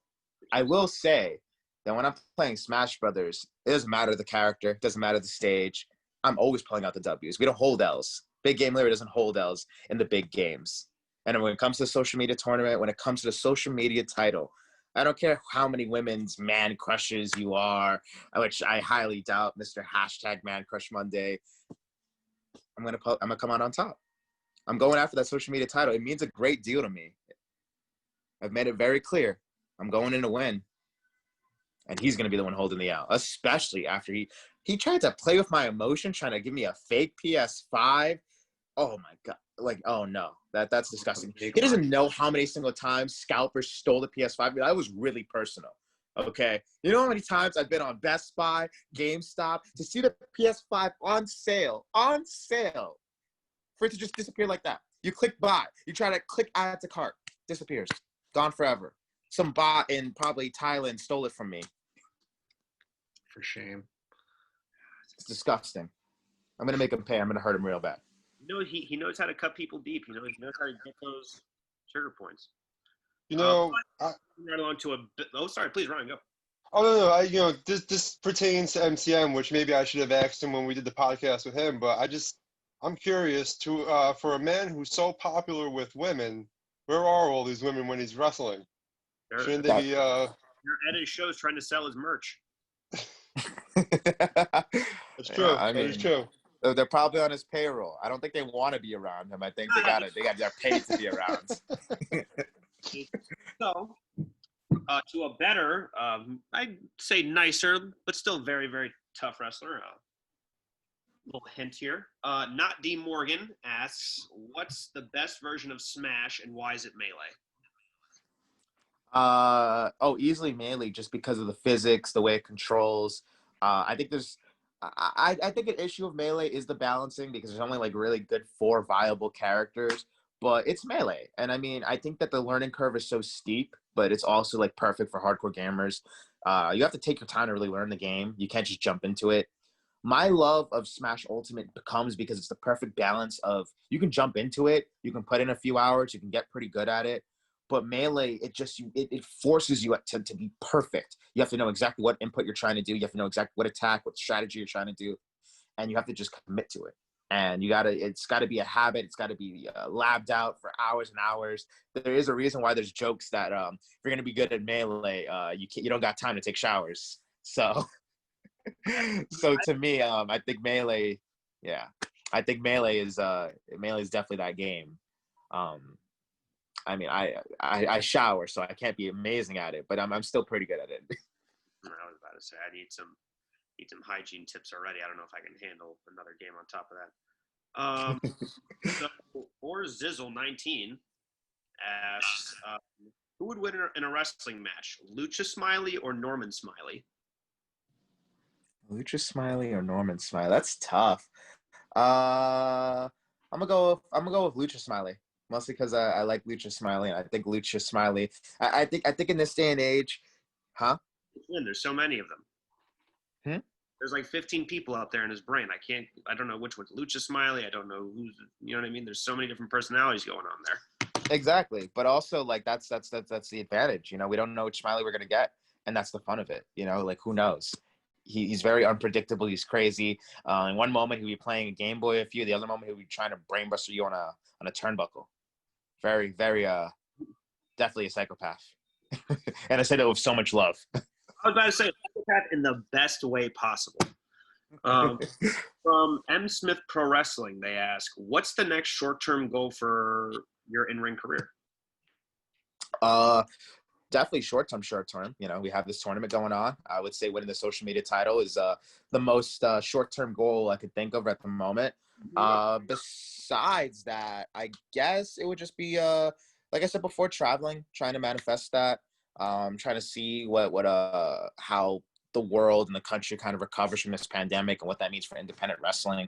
I will say that when I'm playing Smash Brothers, it doesn't matter the character, it doesn't matter the stage. I'm always pulling out the W's. We don't hold L's. Big Game Leroy doesn't hold L's in the big games. And when it comes to the social media tournament, when it comes to the social media title, I don't care how many women's man crushes you are, which I highly doubt, Mr. Hashtag Man Crush Monday. I'm gonna come out on top. I'm going after that social media title. It means a great deal to me. I've made it very clear. I'm going in to win. And he's going to be the one holding the out, especially after he tried to play with my emotion, trying to give me a fake PS5. Oh my God. Like, oh no, that's disgusting. Big He doesn't one. know how many single times scalpers stole the PS5. That was really personal. Okay. You know how many times I've been on Best Buy, GameStop to see the PS5 on sale, for it to just disappear like that. You click buy, you try to click add to cart, disappears, gone forever. Some bot in probably Thailand stole it from me. For shame. It's disgusting. I'm gonna make him pay. I'm gonna hurt him real bad. You know, he knows how to cut people deep. He knows how to get those trigger points. You know, Right along to a. Oh, sorry. Please, Ryan, go. oh no, this pertains to MCM, which maybe I should have asked him when we did the podcast with him. But I'm curious to for a man who's so popular with women, where are all these women when he's wrestling? Shouldn't they be? They're at his shows trying to sell his merch. That's true. I That is mean, true. they're probably on his payroll. I don't think they want to be around him. I think they're paid to be around. So, to a better, I'd say nicer, but still very, very tough wrestler. Little hint here. Not D Morgan asks, "What's the best version of Smash and why is it melee?" Easily Melee, just because of the physics, the way it controls. I think I think an issue of Melee is the balancing, because there's only like really good 4 viable characters, but it's Melee. And I mean, I think that the learning curve is so steep, but it's also like perfect for hardcore gamers. You have to take your time to really learn the game. You can't just jump into it. My love of Smash Ultimate comes because it's the perfect balance of, you can jump into it, you can put in a few hours, you can get pretty good at it. But Melee, it forces you to be perfect. You have to know exactly what input you're trying to do. You have to know exactly what attack, what strategy you're trying to do, and you have to just commit to it. And it's got to be a habit. It's got to be labbed out for hours and hours. There is a reason why there's jokes that if you're gonna be good at Melee, you don't got time to take showers. So, so to me, I think Melee, I think Melee is definitely that game. I mean, I shower, so I can't be amazing at it, but I'm still pretty good at it. I was about to say I need some hygiene tips already. I don't know if I can handle another game on top of that. So, or Zizzle19 asks, who would win in a wrestling match, Lucha Smiley or Norman Smiley? Lucha Smiley or Norman Smiley? That's tough. I'm gonna go with Lucha Smiley. Mostly because I like Lucha Smiley, and I think Lucha Smiley. I think in this day and age, huh? There's so many of them. Hmm? There's like 15 people out there in his brain. I don't know which one's Lucha Smiley. I don't know who's, you know what I mean? There's so many different personalities going on there. Exactly, but also like that's the advantage. You know, we don't know which Smiley we're gonna get, and that's the fun of it. You know, like who knows? He's very unpredictable. He's crazy. In one moment he'll be playing a Game Boy with you. The other moment he'll be trying to brainbuster you on a turnbuckle. Very, very, definitely a psychopath. And I say that with so much love. I was about to say psychopath in the best way possible. From M. Smith Pro Wrestling, they ask, what's the next short-term goal for your in-ring career? Definitely short-term. You know, we have this tournament going on. I would say winning the social media title is the most short-term goal I could think of at the moment. Besides that, I guess it would just be like I said before, trying to manifest that, trying to see how the world and the country kind of recovers from this pandemic and what that means for independent wrestling.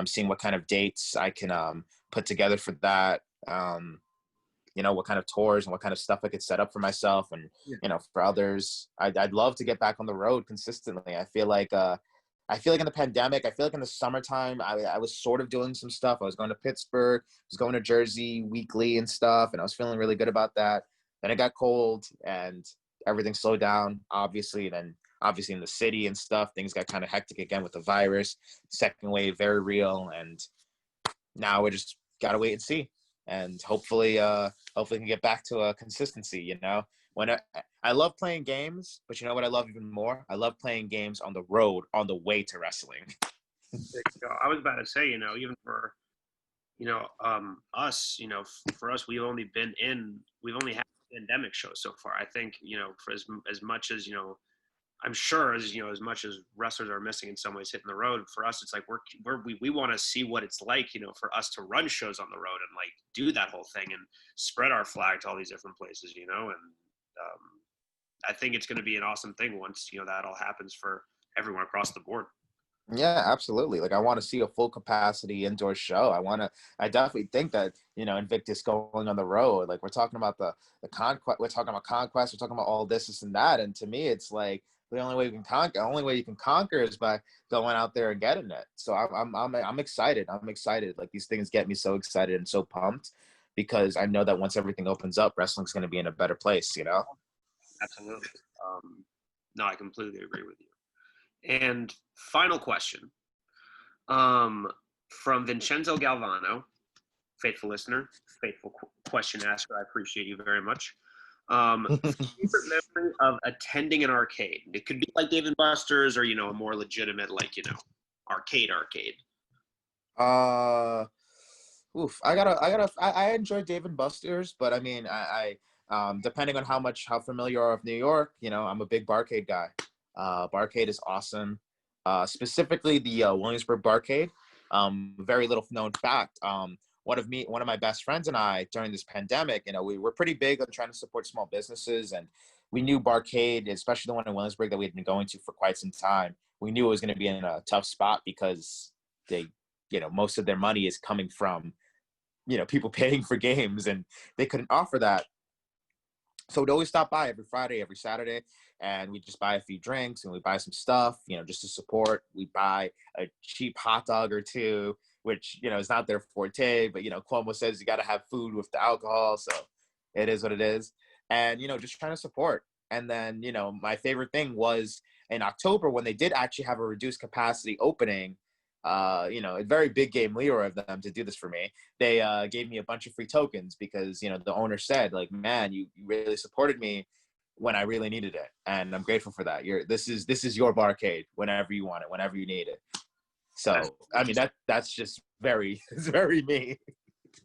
Seeing what kind of dates I can put together for that. You know, what kind of tours and what kind of stuff I could set up for myself and, you know, for others. I'd love to get back on the road consistently. I feel like in the pandemic, I feel like in the summertime, I was sort of doing some stuff. I was going to Pittsburgh, I was going to Jersey weekly and stuff, and I was feeling really good about that. Then it got cold and everything slowed down, obviously. And then obviously in the city and stuff, things got kind of hectic again with the virus. Second wave, very real. And now we just got to wait and see. And hopefully we can get back to a consistency, you know. When I love playing games, but you know what I love even more? I love playing games on the road, on the way to wrestling. I was about to say, you know, even for, you know, us, you know, for us, we've only had pandemic shows so far. I think, you know, for as much as, you know, I'm sure as as much as wrestlers are missing in some ways hitting the road, for us it's like we want to see what it's like, for us to run shows on the road and like do that whole thing and spread our flag to all these different places, and I think it's going to be an awesome thing once that all happens for everyone across the board. Yeah, absolutely. Like I want to see a full capacity indoor show. I definitely think that, Invictus going on the road, like we're talking about the conquest, we're talking about conquest, we're talking about all this and that. And to me, it's like the only way you can conquer is by going out there and getting it. So I'm excited. I'm excited. Like these things get me so excited and so pumped because I know that once everything opens up, wrestling's going to be in a better place, Absolutely. No, I completely agree with you. And final question from Vincenzo Galvano, faithful listener, faithful question asker. I appreciate you very much. Favorite memory of attending an arcade? It could be like Dave & Buster's or, a more legitimate, like, arcade. I enjoy Dave & Buster's, but I mean, I depending on how familiar you are with New York, I'm a big Barcade guy. Barcade is awesome. Specifically the Williamsburg Barcade. Very little known fact. One of my best friends and I during this pandemic, we were pretty big on trying to support small businesses, and we knew Barcade, especially the one in Williamsburg that we had been going to for quite some time. We knew it was going to be in a tough spot because they, most of their money is coming from, people paying for games, and they couldn't offer that. So we'd always stop by every Friday, every Saturday, and we just buy a few drinks and we buy some stuff, just to support. We buy a cheap hot dog or two, which, is not their forte, but, Cuomo says you got to have food with the alcohol. So it is what it is. And, just trying to support. And then, my favorite thing was in October when they did actually have a reduced capacity opening, a very big Game Leroy of them to do this for me. They gave me a bunch of free tokens because, the owner said, like, man, you really supported me when I really needed it. And I'm grateful for that. This is your barcade whenever you want it, whenever you need it. So, I mean, that's just it's very me.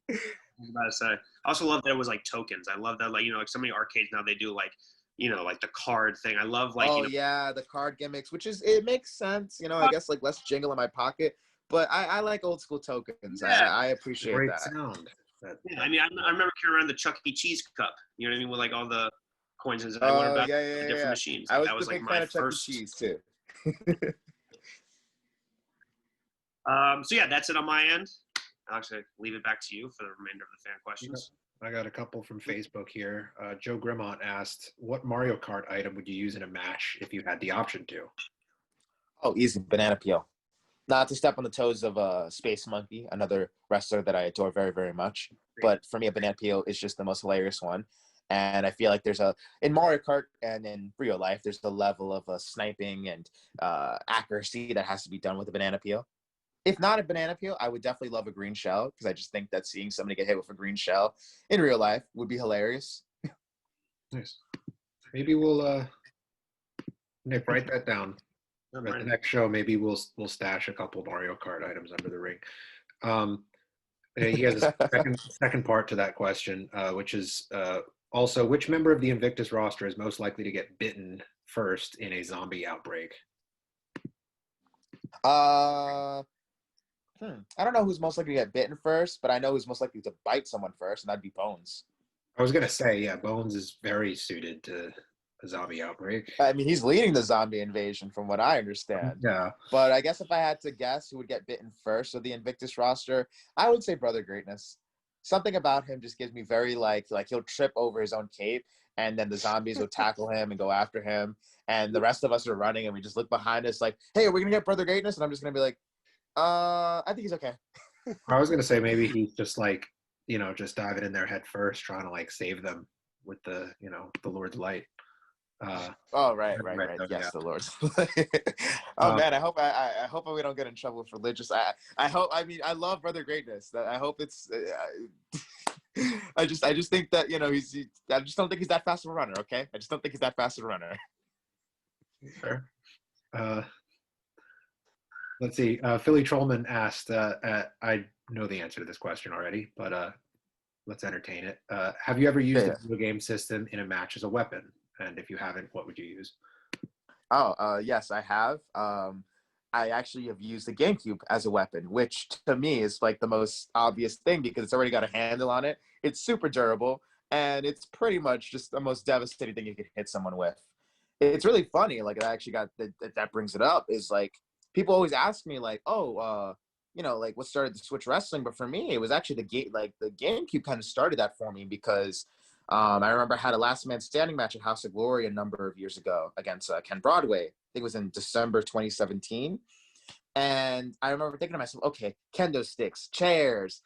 I was about to say. I also love that it was like tokens. I love that, like, like so many arcades now they do like, like the card thing. I love like, yeah, the card gimmicks, it makes sense. I guess like less jingle in my pocket, but I like old school tokens. Yeah. I appreciate Great that. sound. Yeah, I mean, I remember carrying around the Chuck E. Cheese cup. You know what I mean? With like all the coins and I went about the different machines. I was that was a like big my fan of Chuck E. first. Cheese too. So yeah, that's it on my end. I'll actually leave it back to you for the remainder of the fan questions. I got a couple from Facebook here. Joe Grimont asked, what Mario Kart item would you use in a match if you had the option to? Oh, easy. Banana peel. Not to step on the toes of Space Monkey, another wrestler that I adore very, very much. But for me, a banana peel is just the most hilarious one. And I feel like in Mario Kart and in real life, there's a level of sniping and accuracy that has to be done with a banana peel. If not a banana peel, I would definitely love a green shell because I just think that seeing somebody get hit with a green shell in real life would be hilarious. Nice. Maybe we'll, Nick, write that down. At the next show, maybe we'll stash a couple Mario Kart items under the ring. He has a second part to that question, which is also, which member of the Invictus roster is most likely to get bitten first in a zombie outbreak? I don't know who's most likely to get bitten first, but I know who's most likely to bite someone first, and that'd be Bones. I was going to say, yeah, Bones is very suited to a zombie outbreak. I mean, he's leading the zombie invasion from what I understand. Yeah. But I guess if I had to guess who would get bitten first of the Invictus roster, I would say Brother Greatness. Something about him just gives me very like he'll trip over his own cape, and then the zombies will tackle him and go after him. And the rest of us are running, and we just look behind us like, hey, are we going to get Brother Greatness? And I'm just going to be like, I think he's okay. I was going to say maybe he's just like, just diving in there head first, trying to like save them with the, the Lord's light. Right. Yes, yeah. The Lord's light. Man, I hope we don't get in trouble with religious. I hope. I mean, I love Brother Greatness. I hope it's. I just think that I just don't think he's that fast of a runner. Okay, I just don't think he's that fast of a runner. Sure. Let's see. Philly Trollman asked, I know the answer to this question already, but let's entertain it. Have you ever used a video game system in a match as a weapon? And if you haven't, what would you use? Yes, I have. I actually have used the GameCube as a weapon, which to me is like the most obvious thing because it's already got a handle on it. It's super durable, and it's pretty much just the most devastating thing you could hit someone with. It's really funny. Like, I actually got that brings it up is like people always ask me like, oh, like what started the Switch wrestling? But for me, it was actually the GameCube kind of started that for me because I remember I had a last man standing match at House of Glory a number of years ago against Ken Broadway. I think it was in December 2017. And I remember thinking to myself, okay, kendo sticks, chairs,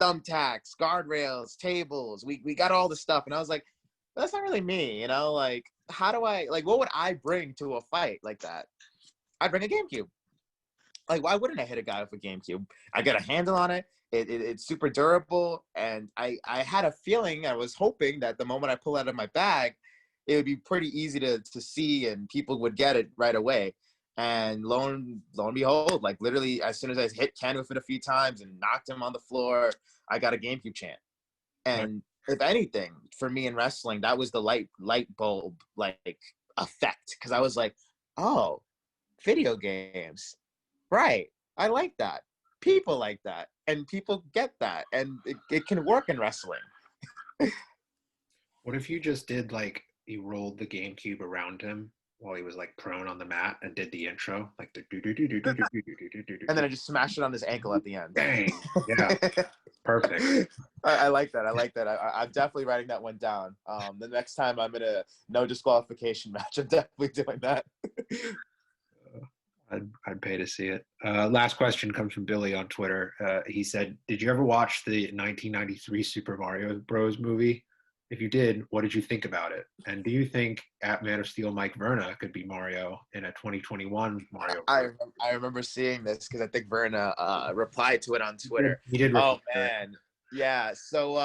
thumbtacks, guardrails, tables. We got all the stuff. And I was like, that's not really me, like, how do I, like, what would I bring to a fight like that? I'd bring a GameCube. Like, why wouldn't I hit a guy with a GameCube? I got a handle on it. It's super durable. And I had a feeling, I was hoping that the moment I pull it out of my bag, it would be pretty easy to see and people would get it right away. And lo and behold, like literally as soon as I hit Ken with it a few times and knocked him on the floor, I got a GameCube chant. And if anything, for me in wrestling, that was the light bulb like effect. Cause I was like, oh, video games. Right. I like that. People like that. And people get that. And it can work in wrestling. What if you just did like you rolled the GameCube around him while he was like prone on the mat and did the intro, like the do do do do do do do do do do. And then I just smashed it on his ankle at the end. Bang! Yeah, perfect. I like that. I like that. I'm definitely writing that one down. The next time I'm in a no disqualification match, I'm definitely doing that. I'd pay to see it. Last question comes from Billy on Twitter. He said, "Did you ever watch the 1993 Super Mario Bros. Movie? If you did, what did you think about it? And do you think at Man of Steel Mike Verna could be Mario in a 2021 Mario Bros.?" I remember seeing this because I think Verna replied to it on Twitter. He did Oh man, yeah. So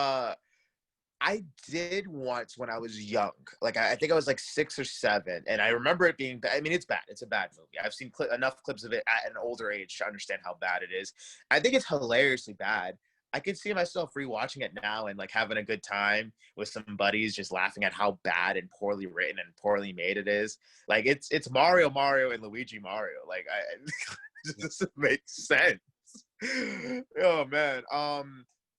I did once when I was young. Like I think I was like 6 or 7, and I remember it being bad. I mean, it's bad. It's a bad movie. I've seen enough clips of it at an older age to understand how bad it is. I think it's hilariously bad. I could see myself rewatching it now and like having a good time with some buddies, just laughing at how bad and poorly written and poorly made it is. Like it's Mario, and Luigi Mario. Like it doesn't make sense. Oh man.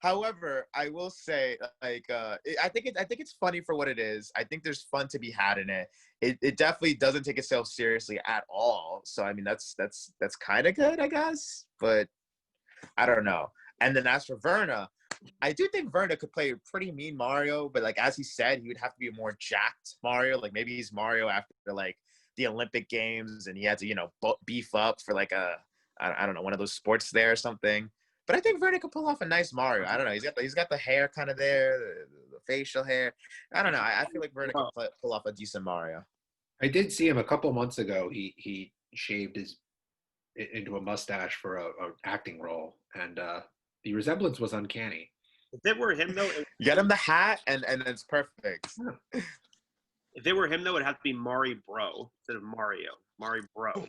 However, I will say, like, I think it's funny for what it is. I think there's fun to be had in it. It definitely doesn't take itself seriously at all. So I mean, that's kind of good, I guess. But I don't know. And then as for Verna, I do think Verna could play a pretty mean Mario, but like as he said, he would have to be a more jacked Mario. Like maybe he's Mario after like the Olympic Games, and he had to beef up for like I don't know, one of those sports there or something. But I think Verna could pull off a nice Mario. I don't know. He's got the hair kind of there, the facial hair. I don't know. I feel like Verna could pull off a decent Mario. I did see him a couple months ago. He shaved into a mustache for a acting role, and the resemblance was uncanny. If it were him, though, get him the hat, and it's perfect. If it were him, though, it'd have to be Mari Bro instead of Mario. Mari Bro.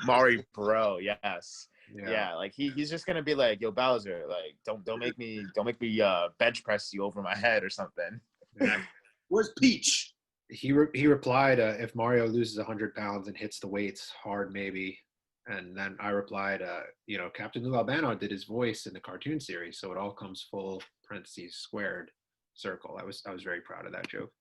Mari Bro, yes. Yeah, like he's just gonna be like, yo, Bowser, like don't make me bench press you over my head or something. Where's Peach? He replied, if Mario loses 100 pounds and hits the weights hard, maybe. And then I replied, Captain Lou Albano did his voice in the cartoon series, so it all comes full parentheses squared circle. I was very proud of that joke.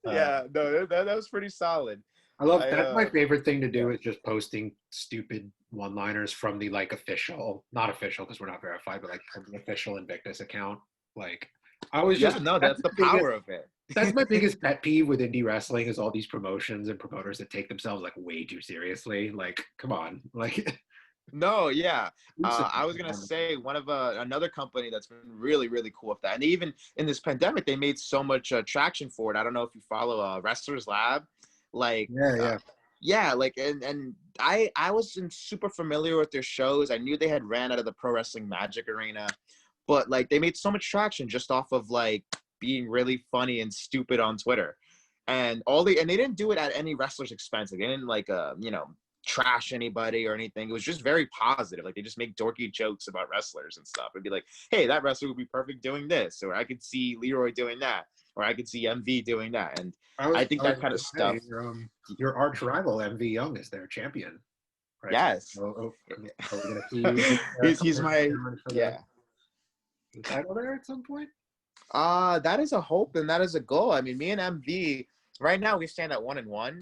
Yeah, no, that was pretty solid. I love that's my favorite thing to do is just posting stupid one-liners from the like official, not official because we're not verified, but like from the official Invictus account. Like I was just that's the power of it. That's my biggest pet peeve with indie wrestling is all these promotions and promoters that take themselves like way too seriously. Like, come on, like. No, yeah. I was gonna say one of another company that's been really, really cool with that, and even in this pandemic, they made so much traction for it. I don't know if you follow Wrestlers Lab, like like and I wasn't super familiar with their shows. I knew they had ran out of the Pro Wrestling Magic Arena, but like they made so much traction just off of like being really funny and stupid on Twitter, and they didn't do it at any wrestler's expense. Like, they didn't like trash anybody or anything. It was just very positive. Like they just make dorky jokes about wrestlers and stuff. It'd be like, hey, that wrestler would be perfect doing this, or I could see Leroy doing that. or I could see MV doing that. And I think that kind of stuff. Your arch rival MV Young is their champion, right? Yes. So, are we gonna see you? He's my the title there at some point. That is a hope and that is a goal. I mean, me and MV right now we stand at 1-1.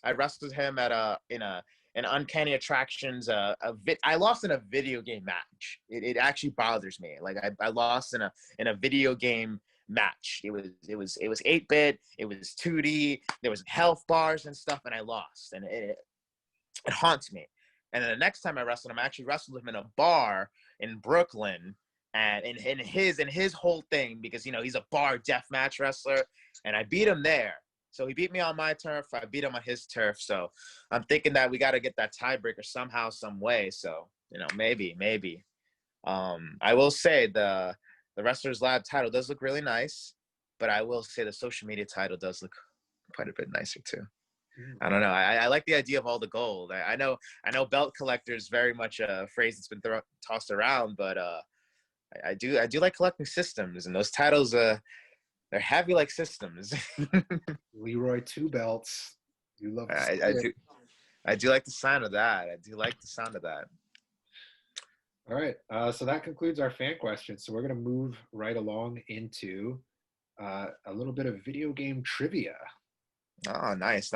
I wrestled him at an Uncanny Attractions. I lost in a video game match. It actually bothers me. Like I lost in a video game match. It was 8-bit. It was 2D. There was health bars and stuff, and I lost, and it haunts me. And then the next time I wrestled him, I actually wrestled him in a bar in Brooklyn, and in his whole thing, because he's a bar deathmatch wrestler, and I beat him there. So he beat me on my turf. I beat him on his turf. So I'm thinking that we got to get that tiebreaker somehow, some way. So maybe. I will say the Wrestlers Lab title does look really nice, but I will say the social media title does look quite a bit nicer too. I don't know. I like the idea of all the gold. I know belt collectors very much a phrase that's been tossed around, but I do like collecting systems, and those titles they're heavy like systems. Leroy 2 belts. You love. I do like the sound of that. All right. So that concludes our fan questions. So we're gonna move right along into a little bit of video game trivia. Oh, nice.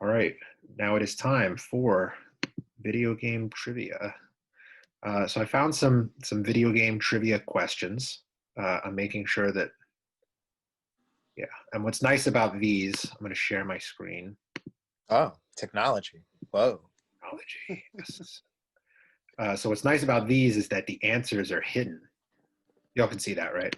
All right, now it is time for video game trivia. So I found some video game trivia questions. I'm making sure that, and what's nice about these, I'm going to share my screen. Oh, technology. Whoa. Technology, yes. So what's nice about these is that the answers are hidden. Y'all can see that, right?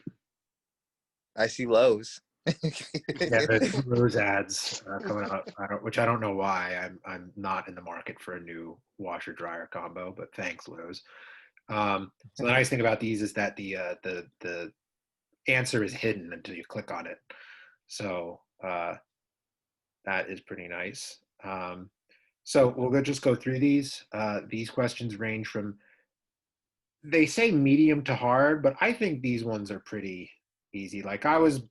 I see Lowe's. Yeah, there's Lowe's ads coming up, which I don't know why. I'm not in the market for a new washer dryer combo, but thanks, Lowe's. So the nice thing about these is that the answer is hidden until you click on it. So that is pretty nice. So we'll just go through these. These questions range from, they say medium to hard, but I think these ones are pretty easy. I was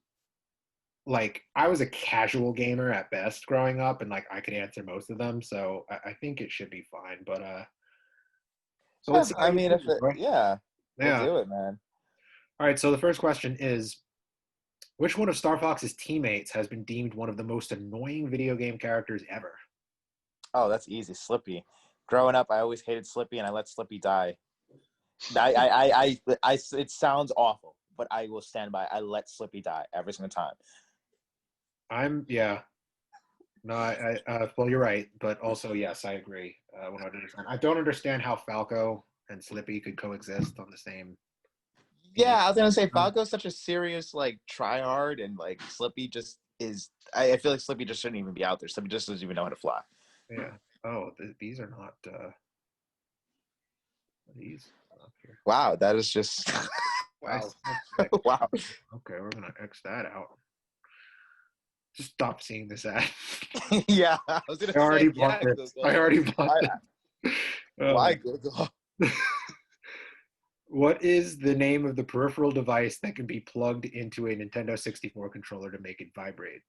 a casual gamer at best growing up, and I could answer most of them, so I think it should be fine. But so let's see. I mean, we'll do it, man. All right. So the first question is, which one of Star Fox's teammates has been deemed one of the most annoying video game characters ever? Oh, that's easy. Slippy. Growing up, I always hated Slippy, and I let Slippy die. It sounds awful, but I will stand by. I let Slippy die every single time. Well, you're right, but also yes, I agree. 100%. I don't understand how Falco and Slippy could coexist on the same. Yeah, I was gonna say Falco's such a serious try hard, and Slippy just is. I feel like Slippy just shouldn't even be out there. Slippy just doesn't even know how to fly. Yeah. Oh, these are not. These up here. Wow, that is just. Wow. Wow. Okay, we're gonna X that out. Just stop seeing this ad. Yeah, I was gonna say. I already bought it. Why Google? What is the name of the peripheral device that can be plugged into a Nintendo 64 controller to make it vibrate?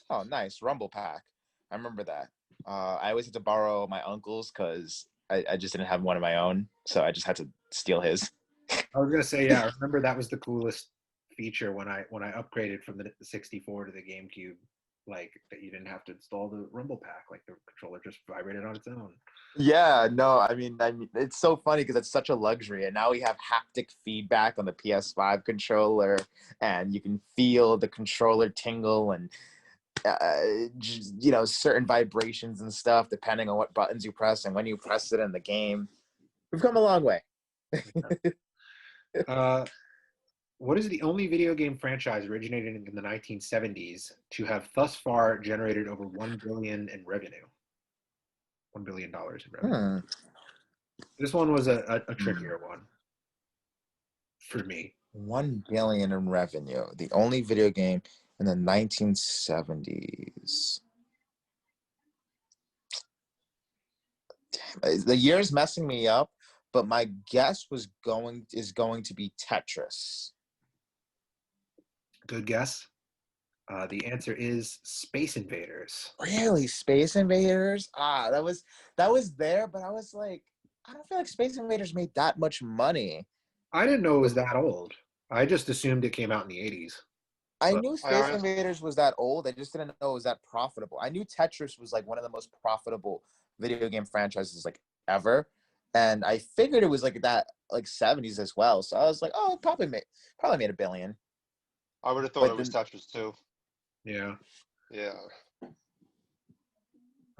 Oh, nice. Rumble Pack. I remember that. I always had to borrow my uncle's because I just didn't have one of my own, so I just had to steal his. I was gonna say, yeah, I remember that was the coolest feature when I upgraded from the 64 to the GameCube, that you didn't have to install the Rumble Pack, the controller just vibrated on its own. Yeah, no, I mean, it's so funny because it's such a luxury, and now we have haptic feedback on the PS5 controller, and you can feel the controller tingle and certain vibrations and stuff depending on what buttons you press and when you press it in the game. We've come a long way. What is the only video game franchise originated in the 1970s to have thus far generated over $1 billion in revenue? $1 billion in revenue. This one was a trickier one for me. 1 billion in revenue. The only video game in the 1970s. Damn, the year's messing me up, but my guess is going to be Tetris. Good guess. The answer is Space Invaders. Really, Space Invaders? That was there, but I was like, I don't feel like Space Invaders made that much money. I didn't know it was that old. I just assumed it came out in the 80s. I But knew Space Invaders was that old. I just didn't know it was that profitable. I knew Tetris was like one of the most profitable video game franchises like ever, and I figured it was like that like 70s as well. So I was like, oh, it probably made $1 billion. I would have thought But it was Tetris too. yeah. Yeah.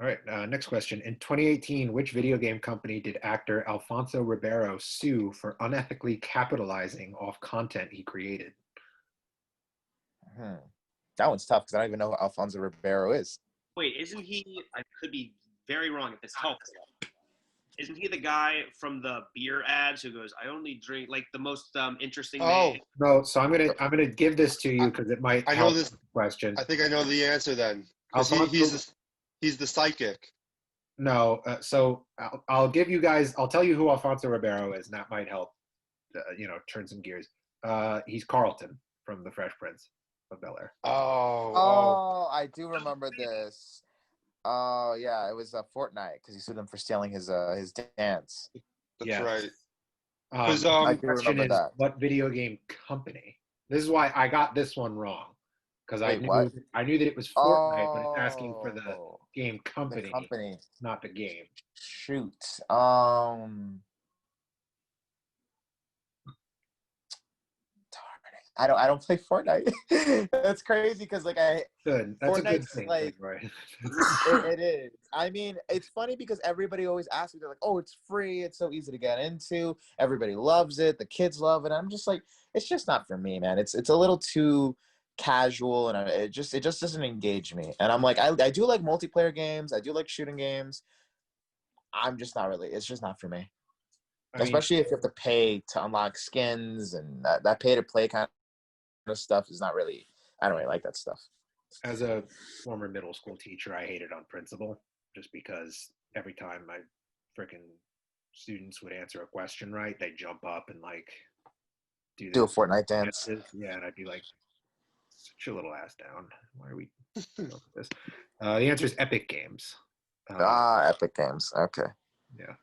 All right. Next question. In 2018, which video game company did actor Alfonso Ribeiro sue for unethically capitalizing off content he created? That one's tough because I don't even know who Alfonso Ribeiro is. Wait, isn't he? I could be very wrong if it's helpful. Isn't he the guy from the beer ads who goes, "I only drink like the most interesting man"? No. So I'm gonna give this to you because it might. I know help this the question. I think I know the answer then. Because Alfonso, he's the psychic. no. So I'll give you guys. I'll tell you who Alfonso Ribeiro is, and that might help. Turn some gears. He's Carlton from The Fresh Prince of Bel-Air. Oh. I do remember this. Oh yeah, it was Fortnite because he sued him for stealing his dance. That's Yes. right. The 'Cause, I do question remember is, that. what video game company? This is why I got this one wrong, because I Wait, knew what? that it was Fortnite, but it's asking for the Oh, game the company, company. not the game. Shoot. I don't play Fortnite. That's crazy because like Good. That's a good Fortnite's thing, like right? it is. I mean, it's funny because everybody always asks me, they're like, "Oh, it's free. It's so easy to get into. Everybody loves it. The kids love it." I'm just like, it's just not for me, man. It's a little too casual, and it just doesn't engage me. And I'm like, I do like multiplayer games. I do like shooting games. I'm just not really. It's just not for me. I mean, Especially if you have to pay to unlock skins and that pay to play kind of stuff is not really. I don't really like that stuff. as a former middle school teacher, I hate it on principle, just because every time my freaking students would answer a question right, they jump up and like do Do a this. Fortnite dance. Yeah, and I'd be like, "Sit your little ass down. Why are we doing this?" The answer is Epic Games. Epic Games. Okay. Yeah.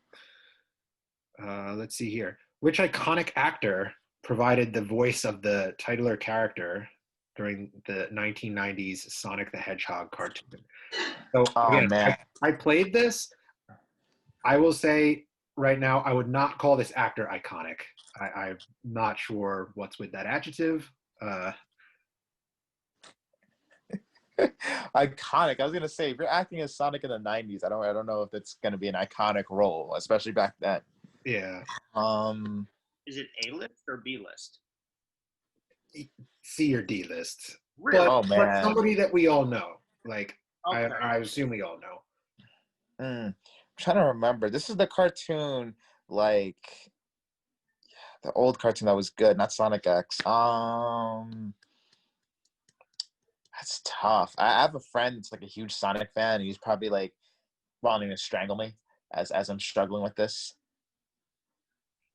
Let's see here. Which iconic actor provided the voice of the titular character during the 1990s Sonic the Hedgehog cartoon? So again, Man. I played this. I will say right now, I would not call this actor iconic. I'm not sure what's with that adjective. Iconic. I was gonna say if you're acting as Sonic in the '90s, I don't know if it's gonna be an iconic role, especially back then. Yeah. Is it A list or B list? C or D list. Really? But somebody that we all know. Like, Okay. I assume we all know. I'm trying to remember. This is the cartoon, like the old cartoon that was good, not Sonic X. That's tough. I have a friend that's like a huge Sonic fan, and he's probably like wanting to strangle me as I'm struggling with this.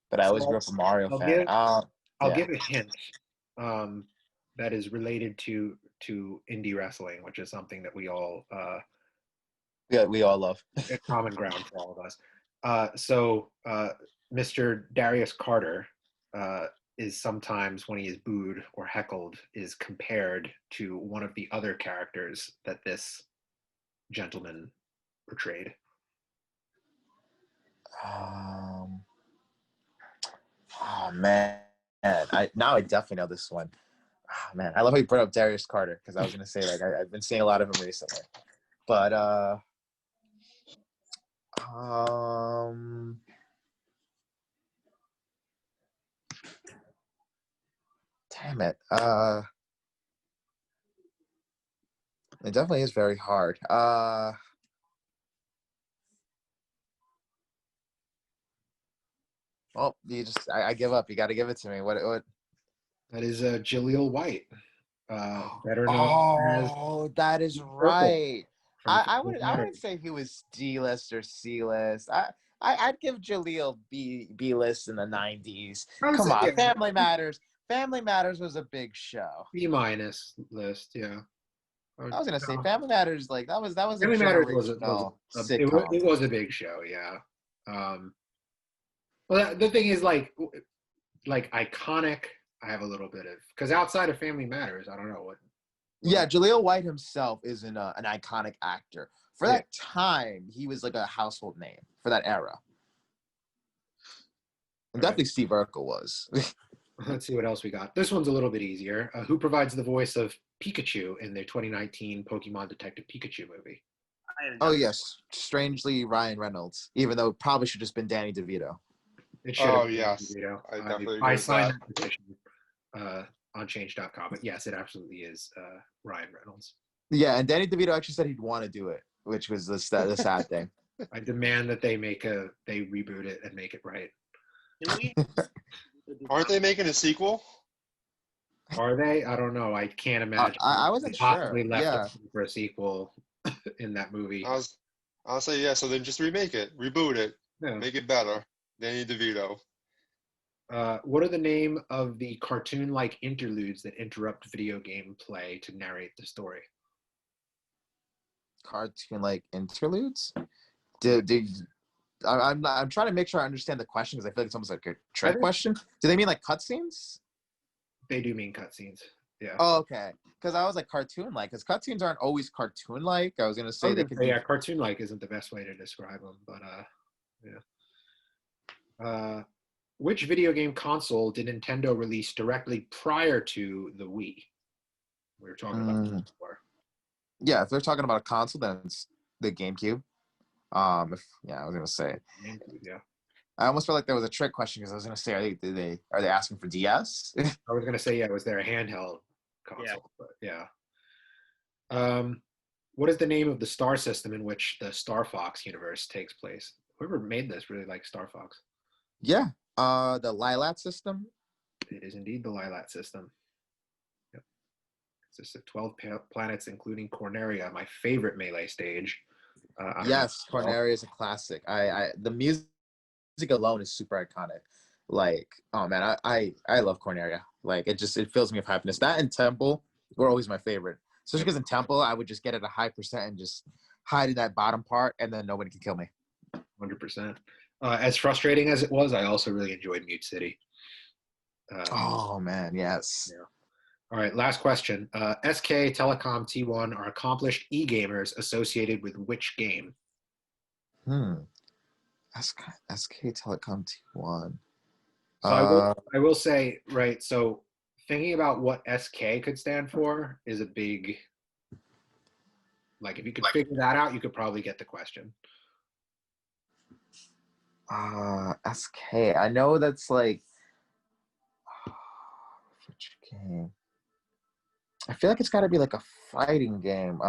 But I always grew up a Mario fan. I'll give a hint that is related to indie wrestling, which is something that we all we all love. a common ground for all of us. So Mr. Darius Carter is sometimes, when he is booed or heckled, is compared to one of the other characters that this gentleman portrayed. Oh man, I definitely know this one. Oh, man, I love how you brought up Darius Carter because I was gonna say like I've been seeing a lot of him recently, but damn it, it definitely is very hard. Well, I give up. You got to give it to me. What? That is Jaleel White. better known as Oh, that is Steve Urkel right. from I Family wouldn't Matters. say he was D-list or C-list. I'd give Jaleel B-list in the 90s. I would Come say on, yeah, Family Matters. Family Matters was a big show. B minus list. Yeah. I was gonna say Family Matters, like that was a Family Matters generational it sitcom. was a big show. Yeah. Well, the thing is like iconic. I have a little bit of because outside of Family Matters, I don't know what. Yeah, Jaleel White himself is an iconic actor. For Yeah. that time, he was like a household name for that era. And All right. definitely Steve Urkel was. Let's see what else we got. This one's a little bit easier. Who provides the voice of Pikachu in the 2019 Pokemon Detective Pikachu movie? Oh yes, strangely Ryan Reynolds, even though it probably should have just been Danny DeVito. It should have Oh been yes, you know. I definitely I agree with signed that. that petition on change.com, but yes, it absolutely is Ryan Reynolds. Yeah, and Danny DeVito actually said he'd want to do it, which was the sad thing. I demand that they reboot it and make it right. Can we? Aren't they making a sequel? Are they? I don't know. I can't imagine I they wasn't possibly sure. left Yeah. for a sequel in that movie. I'll say yeah. So then just remake it, reboot it, Yeah. make it better. Danny DeVito. What are the name of the cartoon-like interludes that interrupt video game play to narrate the story? Cartoon like interludes? I'm trying to make sure I understand the question because I feel like it's almost like a trick question. Do they mean like cutscenes? They do mean cutscenes. Yeah. Oh, okay. Because I was like cartoon-like, because cartoons aren't always cartoon-like. I was gonna say they could be. Yeah, cartoon-like isn't the best way to describe them, but yeah. Which video game console did Nintendo release directly prior to the Wii? We were talking about this before. Yeah, if they're talking about a console, then it's the GameCube. I was gonna say. GameCube, yeah. I almost felt like there was a trick question because I was gonna say, are they asking for DS? I was gonna say, yeah, was there a handheld console? Yeah. But yeah. What is the name of the star system in which the Star Fox universe takes place? Whoever made this really likes Star Fox. Yeah. The Lilat system. It is indeed the Lilat system. Yep. Consists of 12 planets, including Corneria, my favorite Melee stage. Yes, Corneria is a classic. The music alone is super iconic. Like, oh man, I love Corneria. Like, it fills me with happiness. That and Temple were always my favorite. Especially because in Temple, I would just get at a high percent and just hide in that bottom part, and then nobody could kill me. 100%. As frustrating as it was, I also really enjoyed Mute City. Oh man, yes. Yeah. All right, last question. SK Telecom T1 are accomplished e-gamers associated with which game? SK Telecom T1. So I will say, right, so thinking about what SK could stand for is a big, like, if you could figure that out, you could probably get the question. SK. I know that's like, which game? I feel like it's got to be like a fighting game.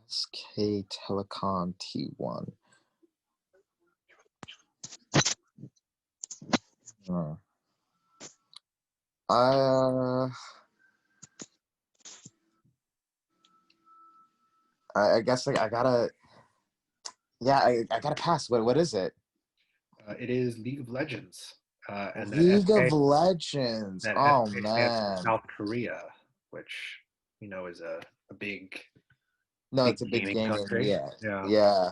SK Telecom T1. I guess I gotta. Yeah, I gotta pass. What is it? It is League of Legends. And League of Legends. Oh SK stands for man. South Korea, which is a big. No, it's a big gaming country. Yeah.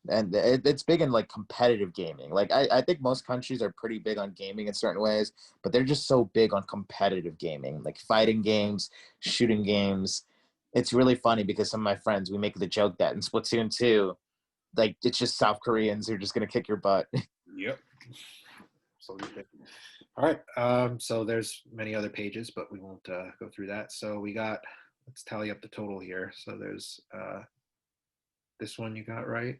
And it's big in like competitive gaming. Like I think most countries are pretty big on gaming in certain ways, but they're just so big on competitive gaming, like fighting games, shooting games. It's really funny because some of my friends, we make the joke that in Splatoon 2, like it's just South Koreans who are just gonna kick your butt. Yep. Absolutely. All right. So there's many other pages, but we won't go through that. So let's tally up the total here. So there's this one you got right.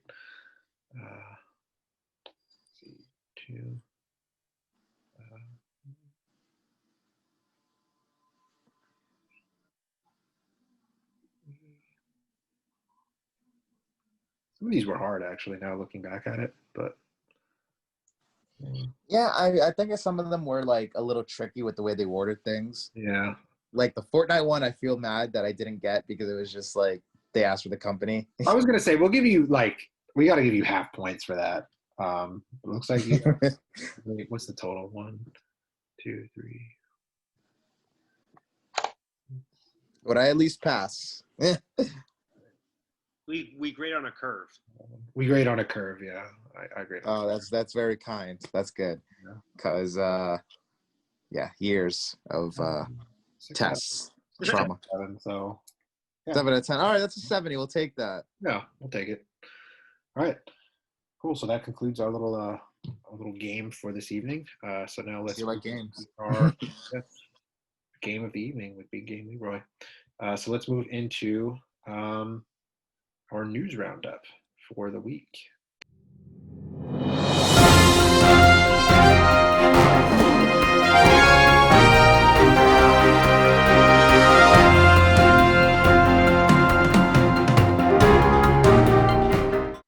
Let's see, 2. Some of these were hard, actually, now looking back at it. But Yeah, I think some of them were like a little tricky with the way they ordered things. yeah. Like the Fortnite one, I feel mad that I didn't get because it was just like they asked for the company. I was going to say, we'll give you, we got to give you half points for that. It looks like you wait, what's the total? 1, 2, 3. Would I at least pass? We grade on a curve. We grade on a curve, yeah. I agree. Oh, that's very kind. That's good. Yeah. Because years of 6 tests, out trauma. of 7, so yeah. 7 out of 10. All right, that's a 70. We'll take that. Yeah, we'll take it. All right, cool. So that concludes our little game for this evening. So now let's See you like games. our game of the evening with Big Game Leroy. So let's move into our news roundup for the week.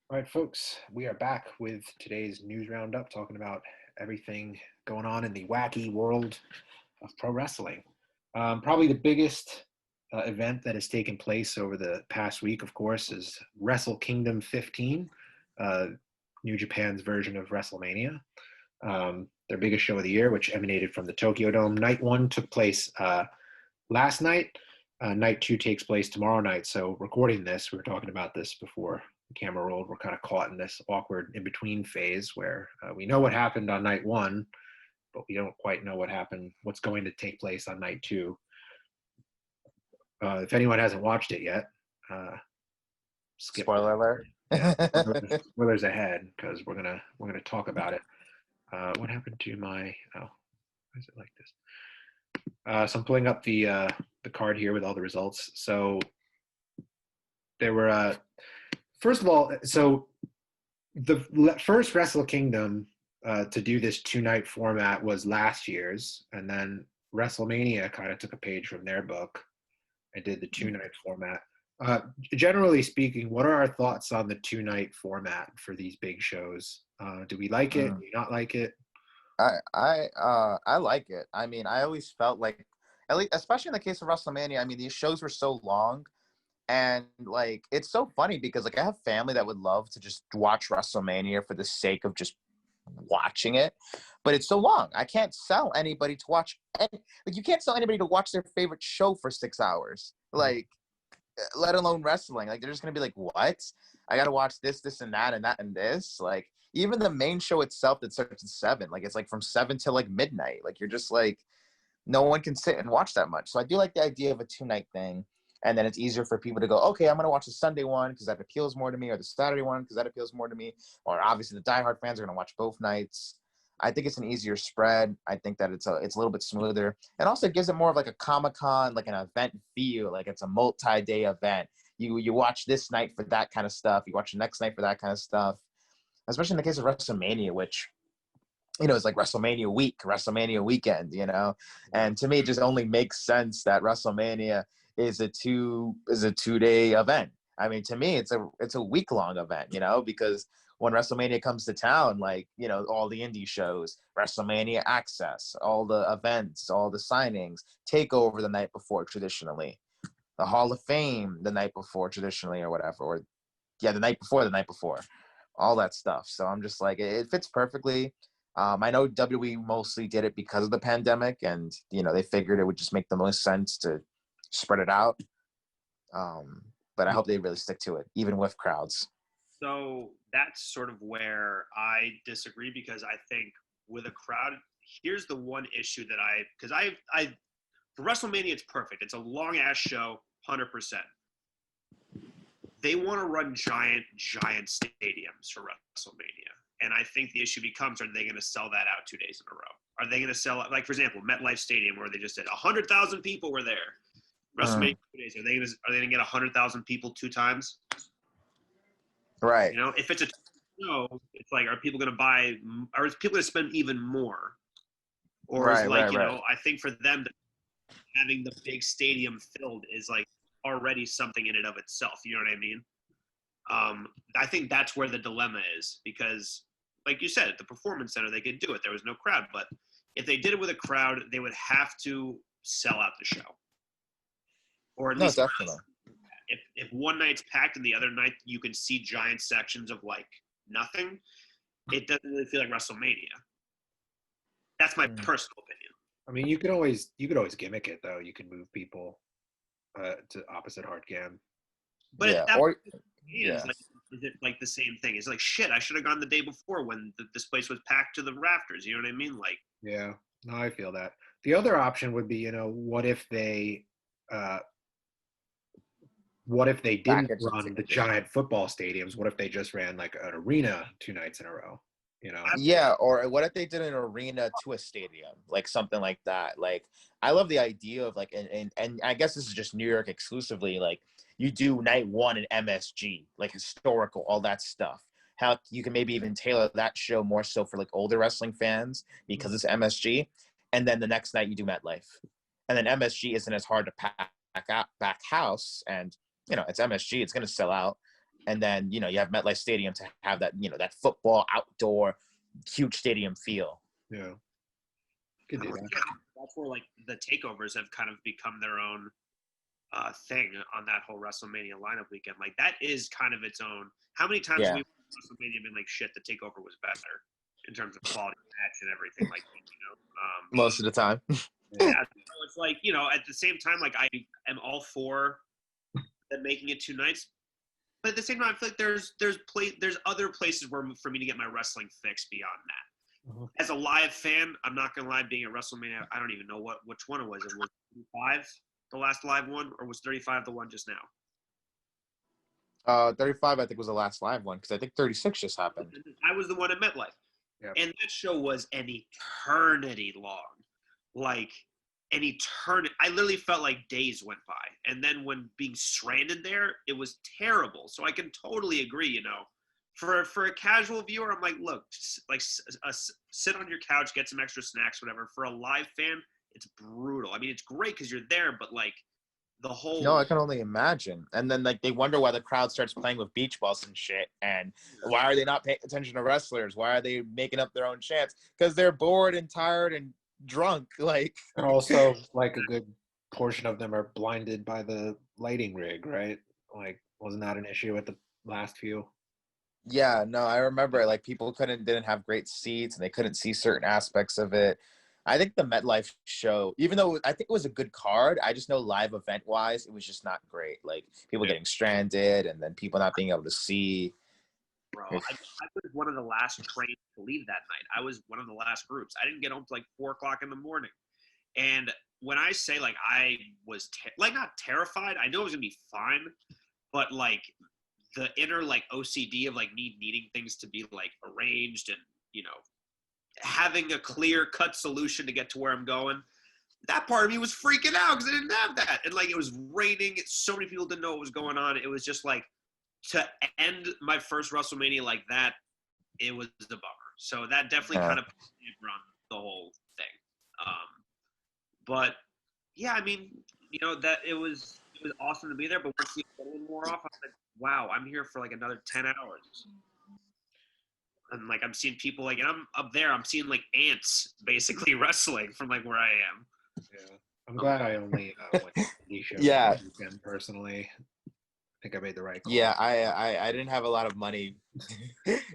All right, folks, we are back with today's news roundup, talking about everything going on in the wacky world of pro wrestling. Probably the biggest event that has taken place over the past week, of course, is Wrestle Kingdom 15, New Japan's version of WrestleMania. Their biggest show of the year, which emanated from the Tokyo Dome. Night 1 took place last night. Night 2 takes place tomorrow night. So recording this, we were talking about this before the camera rolled. We're kind of caught in this awkward in-between phase where we know what happened on night 1, but we don't quite know what's going to take place on night 2. If anyone hasn't watched it yet, skip. Spoiler alert. Yeah, spoilers ahead, because we're gonna talk about it. What happened to my? Oh, why is it like this? So I'm pulling up the card here with all the results. So there were first of all, so the first Wrestle Kingdom to do this 2-night format was last year's, and then WrestleMania kind of took a page from their book and did the 2-night format. Generally speaking, what are our thoughts on the 2-night format for these big shows? Do we like it? Do we not like it? I like it. I mean, I always felt like, at least, especially in the case of WrestleMania, I mean, these shows were so long, and like it's so funny because like I have family that would love to just watch WrestleMania for the sake of just watching it, but it's so long. I can't sell anybody to watch you can't sell anybody to watch their favorite show for 6 hours, like, let alone wrestling. Like, they're just gonna be like, what? I gotta watch this and that and that and this. Like, even the main show itself that starts at 7, like it's like from 7 till like midnight. Like, you're just like, no one can sit and watch that much. So I do like the idea of a 2-night thing. And then it's easier for people to go, okay, I'm going to watch the Sunday one because that appeals more to me, or the Saturday one because that appeals more to me. Or obviously the diehard fans are going to watch both nights. I think it's an easier spread. I think that it's a little bit smoother. And also it gives it more of like a Comic-Con, like an event feel, like it's a multi-day event. You watch this night for that kind of stuff. You watch the next night for that kind of stuff. Especially in the case of WrestleMania, which, you know, it's like WrestleMania week, WrestleMania weekend, you know? And to me, it just only makes sense that WrestleMania is a 2-day event. I mean, to me, it's a week-long event, you know, because when WrestleMania comes to town, like, you know, all the indie shows, WrestleMania Access, all the events, all the signings, TakeOver the night before traditionally, the Hall of Fame the night before traditionally, or whatever, or yeah, the night before, all that stuff. So I'm just like, it fits perfectly. I know WWE mostly did it because of the pandemic, and, you know, they figured it would just make the most sense to spread it out. But I hope they really stick to it, even with crowds. So that's sort of where I disagree, because I think with a crowd, here's the one issue that I for WrestleMania, it's perfect. It's a long ass show, 100%. They want to run giant stadiums for WrestleMania. And I think the issue becomes, are they going to sell that out 2 days in a row? Are they going to sell it? Like, for example, MetLife Stadium, where they just said 100,000 people were there. WrestleMania 2 days. Are they going to get 100,000 people 2 times? Right. You know, if it's a show, it's like, are people going to buy? Are people going to spend even more? Or is I think for them, having the big stadium filled is like already something in and of itself. You know what I mean? I think that's where the dilemma is because, like you said, at the Performance Center, they could do it. There was no crowd. But if they did it with a crowd, they would have to sell out the show. Or at No, least definitely. if one night's packed and the other night you can see giant sections of like nothing, it doesn't really feel like WrestleMania. That's my personal opinion. I mean, you could always gimmick it though. You could move people to opposite hard cam. But Yeah, at that or point, yeah. is it like the same thing? It's like shit. I should have gone the day before when this place was packed to the rafters. You know what I mean? Like, Yeah, no, I feel that. The other option would be, what if they Back didn't into run the the giant football stadiums? What if they just ran like an arena 2 nights in a row? Yeah, or what if they did an arena to a stadium, like something like that? Like, I love the idea of like, and I guess this is just New York exclusively. Like, you do night one in MSG, like historical, all that stuff. How you can maybe even tailor that show more so for like older wrestling fans because it's MSG, and then the next night you do MetLife, and then MSG isn't as hard to back house, and it's MSG, it's gonna sell out. And then, you have MetLife Stadium to have that, that football outdoor huge stadium feel. Yeah. Could do that. That's where like the takeovers have kind of become their own thing on that whole WrestleMania lineup weekend. Like that is kind of its own. How many times have we WrestleMania been like shit? The takeover was better in terms of quality of match and everything. Like Most of the time. Yeah, so it's like at the same time, like I am all for them making it 2 nights. But at the same time, I feel like there's other places where for me to get my wrestling fix beyond that. Mm-hmm. As a live fan, I'm not gonna lie, being at WrestleMania, I don't even know which one it was. It was 35, the last live one, or was 35 the one just now? 35, I think, was the last live one because I think 36 just happened. I was the one at MetLife, and that show was an eternity long, like an eternity. I literally felt like days went by, and then when being stranded there, it was terrible. So I can totally agree. For a casual viewer, I'm like, look, like sit on your couch, get some extra snacks, whatever. For a live fan, it's brutal. I mean, it's great because you're there, but like the whole. No, I can only imagine. And then like they wonder why the crowd starts playing with beach balls and shit, and why are they not paying attention to wrestlers? Why are they making up their own chants? Because they're bored and tired and drunk. Like, and also like a good portion of them are blinded by the lighting rig, right? Like, wasn't that an issue at the last few? yeah, no, I remember like people didn't have great seats and they couldn't see certain aspects of it. I think the MetLife show, even though I think it was a good card, I just know live event wise, it was just not great. Like people getting stranded and then people not being able to see. Bro, I was one of the last trains to leave that night. I was one of the last groups. I didn't get home till like 4:00 in the morning. And when I say like I was like not terrified, I knew it was gonna be fine, but like the inner like OCD of like me needing things to be like arranged and having a clear cut solution to get to where I'm going. That part of me was freaking out because I didn't have that. And like it was raining. So many people didn't know what was going on. It was just like to end my first WrestleMania like that, it was a bummer. So that definitely kind of run the whole thing. But yeah, I mean, that it was awesome to be there. But once you get a little more off, I was like, wow, I'm here for like another 10 hours. And like I'm seeing people like, and I'm up there, I'm seeing like ants basically wrestling from like where I am. Yeah, I'm glad I only went to the show. Yeah. Weekend, personally, I think I made the right call. Yeah, I didn't have a lot of money,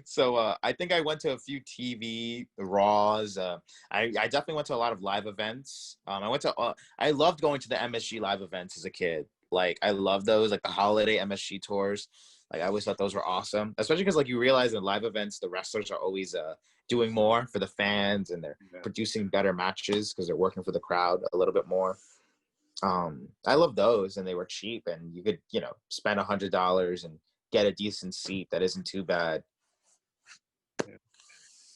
so I think I went to a few TV Raws. I definitely went to a lot of live events. I loved going to the MSG live events as a kid. Like I love those, like the holiday MSG tours. Like I always thought those were awesome, especially because like you realize in live events the wrestlers are always doing more for the fans and they're producing better matches because they're working for the crowd a little bit more. I love those, and they were cheap, and you could spend $100 and get a decent seat that isn't too bad.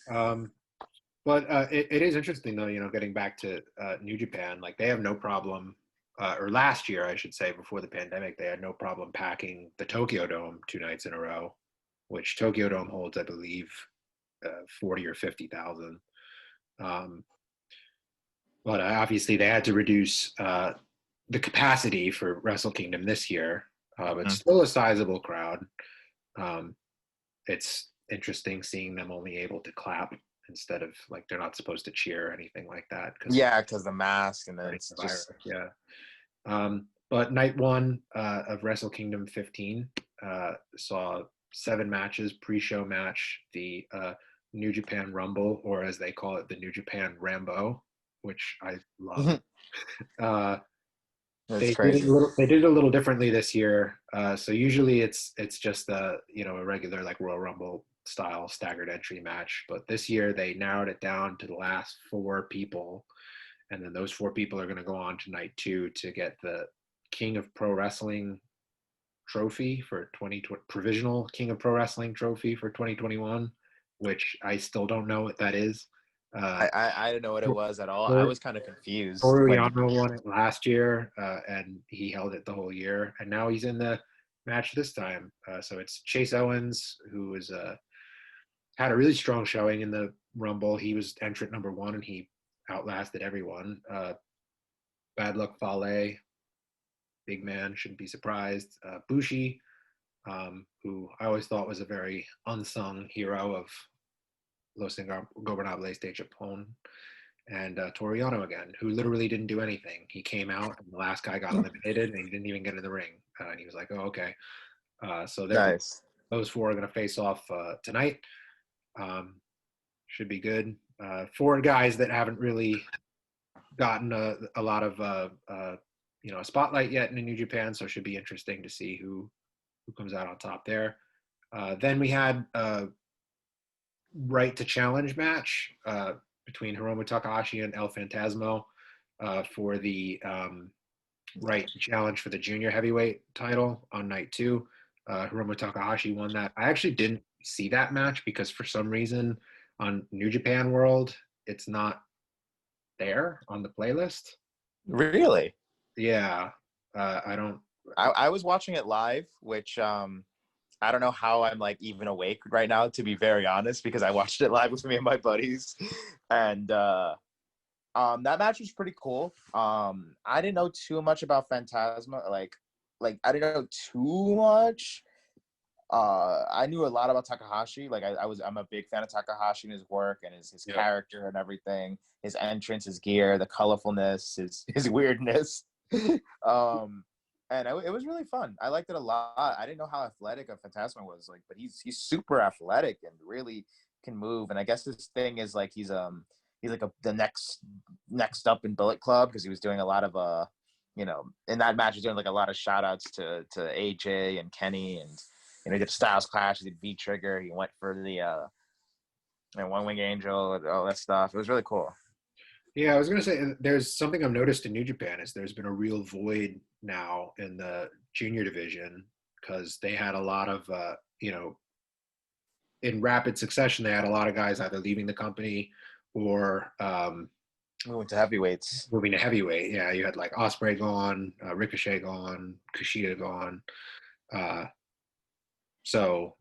But it is interesting though, getting back to New Japan, like they have no problem. Or last year, I should say, before the pandemic, they had no problem packing the Tokyo Dome 2 nights in a row, which Tokyo Dome holds, I believe, 40 or 50,000. But obviously, they had to reduce the capacity for Wrestle Kingdom this year, but still a sizable crowd. It's interesting seeing them only able to clap instead of like they're not supposed to cheer or anything like that. Because the mask and then it's virus, yeah. But night one of Wrestle Kingdom 15 saw 7 matches, pre-show match, the New Japan Rumble, or as they call it, the New Japan Rambo, which I love. That's crazy. They did it a little differently this year. So usually it's just a regular like Royal Rumble style staggered entry match, but this year they narrowed it down to the last 4 people, and then those 4 people are going to go on to night 2 to get the King of Pro Wrestling trophy for 2020, provisional King of Pro Wrestling trophy for 2021, which I still don't know what that is. I didn't know what it was at all. I was kind of confused. Toriano won it last year, and he held it the whole year, and now he's in the match this time. So it's Chase Owens, who is had a really strong showing in the Rumble. He was entrant number 1, and he outlasted everyone. Bad Luck Fale, big man, shouldn't be surprised. Bushi, who I always thought was a very unsung hero of Los Ingobernables de Japón, and Toriano again, who literally didn't do anything. He came out, and the last guy got eliminated, and he didn't even get in the ring. And he was like, "Oh, okay." So nice. Those 4 are going to face off tonight. Should be good. 4 guys that haven't really gotten a lot of a spotlight yet in New Japan, so it should be interesting to see who comes out on top there. Then we had right to challenge match between Hiromu Takahashi and El Phantasmo for the right to challenge for the junior heavyweight title on night 2. Hiromu Takahashi won that. I actually didn't see that match because for some reason on New Japan World it's not there on the playlist. Really? Yeah. I was watching it live, which I don't know how I'm like even awake right now, to be very honest, because I watched it live with me and my buddies, and that match was pretty cool. I didn't know too much about Phantasma, like I didn't know too much. I knew a lot about Takahashi. Like I'm a big fan of Takahashi and his work and his character and everything, his entrance, his gear, the colorfulness, his weirdness. And it was really fun. I liked it a lot. I didn't know how athletic a Phantasma was, like, but he's super athletic and really can move. And I guess his thing is like he's like the next up in Bullet Club, because he was doing a lot of in that match he's doing like a lot of shout outs to AJ and Kenny, and he did Styles Clash, he did V Trigger, he went for the One Wing Angel and all that stuff. It was really cool. Yeah, I was going to say, there's something I've noticed in New Japan is there's been a real void now in the junior division, because they had a lot of, in rapid succession, they had a lot of guys either leaving the company or moving to heavyweights. Moving to heavyweight, yeah. You had like Ospreay gone, Ricochet gone, Kushida gone. So,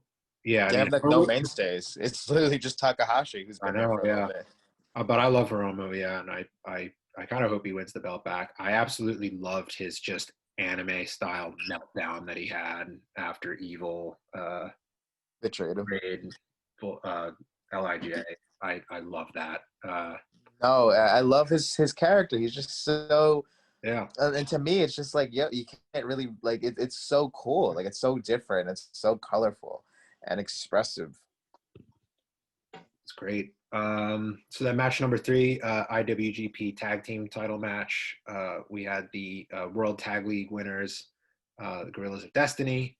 yeah. They have like no mainstays. It's literally just Takahashi who's been there for a little bit. But I love Hiromu, yeah, and I kind of hope he wins the belt back. I absolutely loved his just anime style meltdown that he had after Evil betrayed him. LIJ. I love that. No, I love his character. He's just so yeah. And to me, it's just like you can't really like it. It's so cool. Like it's so different. It's so colorful and expressive. It's great. So that match number 3, IWGP Tag Team Title match. We had the World Tag League winners, the Gorillas of Destiny,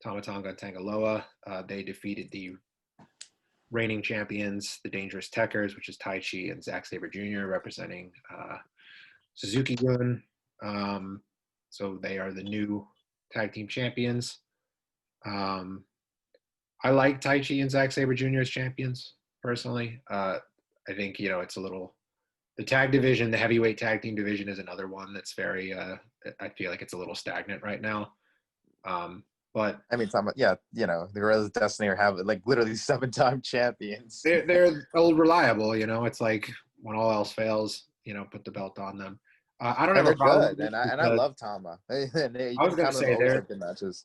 Tama Tonga and Tangaloa. They defeated the reigning champions, the Dangerous Techers, which is Taichi and Zack Sabre Jr. representing Suzuki-gun. So they are the new tag team champions. I like Taichi and Zack Sabre Jr. as champions. Personally, I think it's a little. The tag division, the heavyweight tag team division, is another one that's very. I feel like it's a little stagnant right now. But I mean, the Gorillas of Destiny are having like literally 7-time champions. They're old reliable. It's like when all else fails, put the belt on them. I don't have a problem. Good, and I love Tama. I was going to say they're good matches.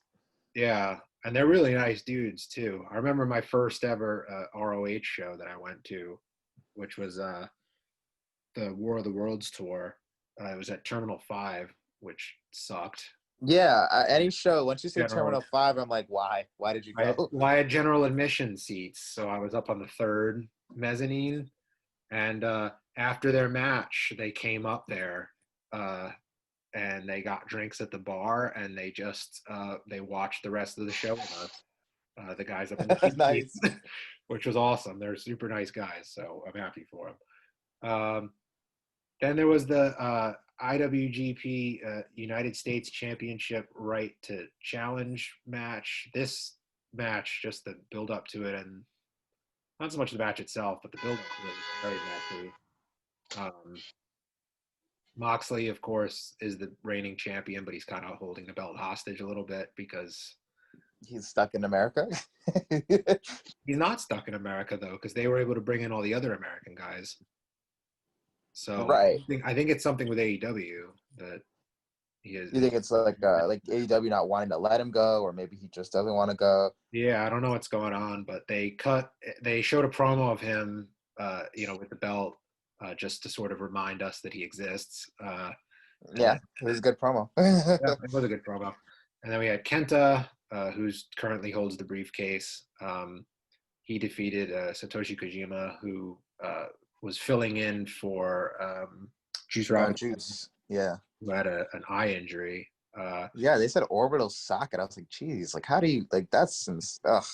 Yeah, And they're really nice dudes too. I remember my first ever ROH show that I went to, which was the War of the Worlds tour. It was at Terminal 5, which sucked. Yeah, any show. Once you say General, Terminal 5, I'm like, why? Why did you go? I had general admission seats, so I was up on the third mezzanine. And after their match, they came up there and they got drinks at the bar, and they just they watched the rest of the show with us. The guys up in the cheap Nice. seats, which was awesome. They're super nice guys, so I'm happy for them. Then there was the IWGP United States Championship right to challenge match. This match, just the build up to it, and not so much the match itself, but the build up to it was very matchy. Moxley, of course, is the reigning champion, but he's kind of holding the belt hostage a little bit because he's stuck in America. He's not stuck in America though, because they were able to bring in all the other American guys. So right. I think it's something with AEW that he is. You think it's like AEW not wanting to let him go, or maybe he just doesn't want to go? Yeah, I don't know what's going on, but they showed a promo of him, with the belt, just to sort of remind us that he exists. Yeah, it was a good promo. Yeah, it was a good promo. And then we had Kenta, who's currently holds the briefcase. He defeated Satoshi Kojima, who was filling in for Juice Robinson. Juice, yeah. Who had an eye injury. Yeah, they said orbital socket. I was like, geez, like how do you like that's ugh.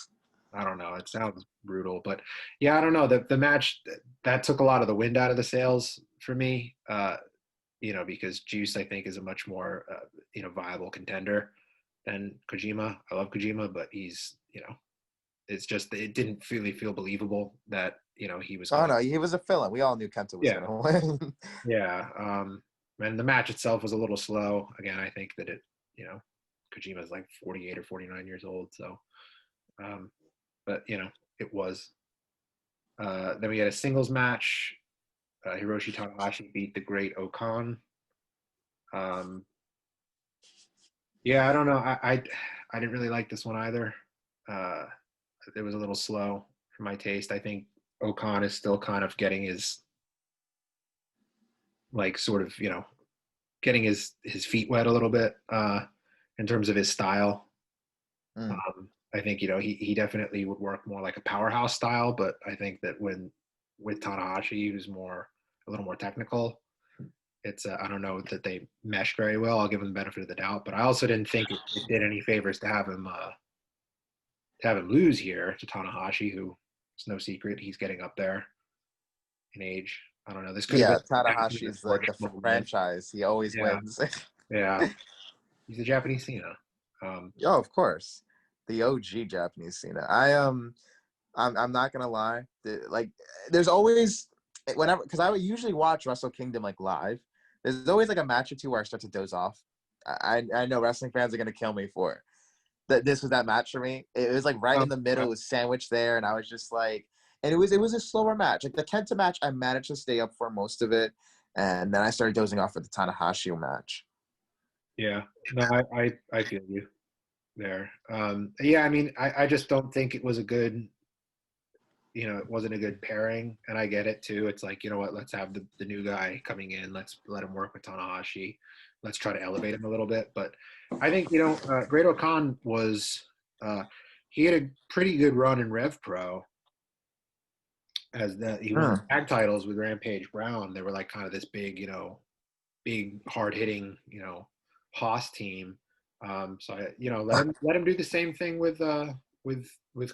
I don't know. It sounds brutal, but yeah, I don't know. The match that took a lot of the wind out of the sails for me. Because Juice, I think, is a much more viable contender than Kojima. I love Kojima, but he's it's just it didn't really feel believable that he was. Oh no, he was a fill-in. We all knew Kenta was going to win. Yeah. And the match itself was a little slow. Again, I think that Kojima is like 48 or 49 years old. So, but it was. Then we had a singles match. Hiroshi Tanahashi beat the Great Okan. Yeah, I don't know. I didn't really like this one either. It was a little slow for my taste. I think Okan is still kind of getting his getting his feet wet a little bit in terms of his style. I think he definitely would work more like a powerhouse style, but I think that with Tanahashi, who's a little more technical, it's I don't know that they mesh very well. I'll give him the benefit of the doubt, but I also didn't think it did any favors to have him lose here to Tanahashi, who it's no secret he's getting up there in age. I don't know. This could have been Tanahashi is like the franchise. He always wins. Yeah, he's the Japanese Cena. Of course, the OG Japanese Cena. I'm not gonna lie. There's always whenever because I would usually watch Wrestle Kingdom like live. There's always like a match or two where I start to doze off. I know wrestling fans are gonna kill me for it. This was that match for me. It was like right in the middle. It was sandwiched there, and I was just like, and it was a slower match. Like the Kenta match, I managed to stay up for most of it, and then I started dozing off for the Tanahashi match. Yeah, no, I feel you there. Yeah, I mean, I just don't think it was a good. It wasn't a good pairing, and I get it too. It's like, what, let's have the new guy coming in. Let's let him work with Tanahashi. Let's try to elevate him a little bit. But I think, Great Okan was, he had a pretty good run in Rev Pro as he won tag titles with Rampage Brown. They were like kind of this big, big hard hitting, Haas team. So let him do the same thing with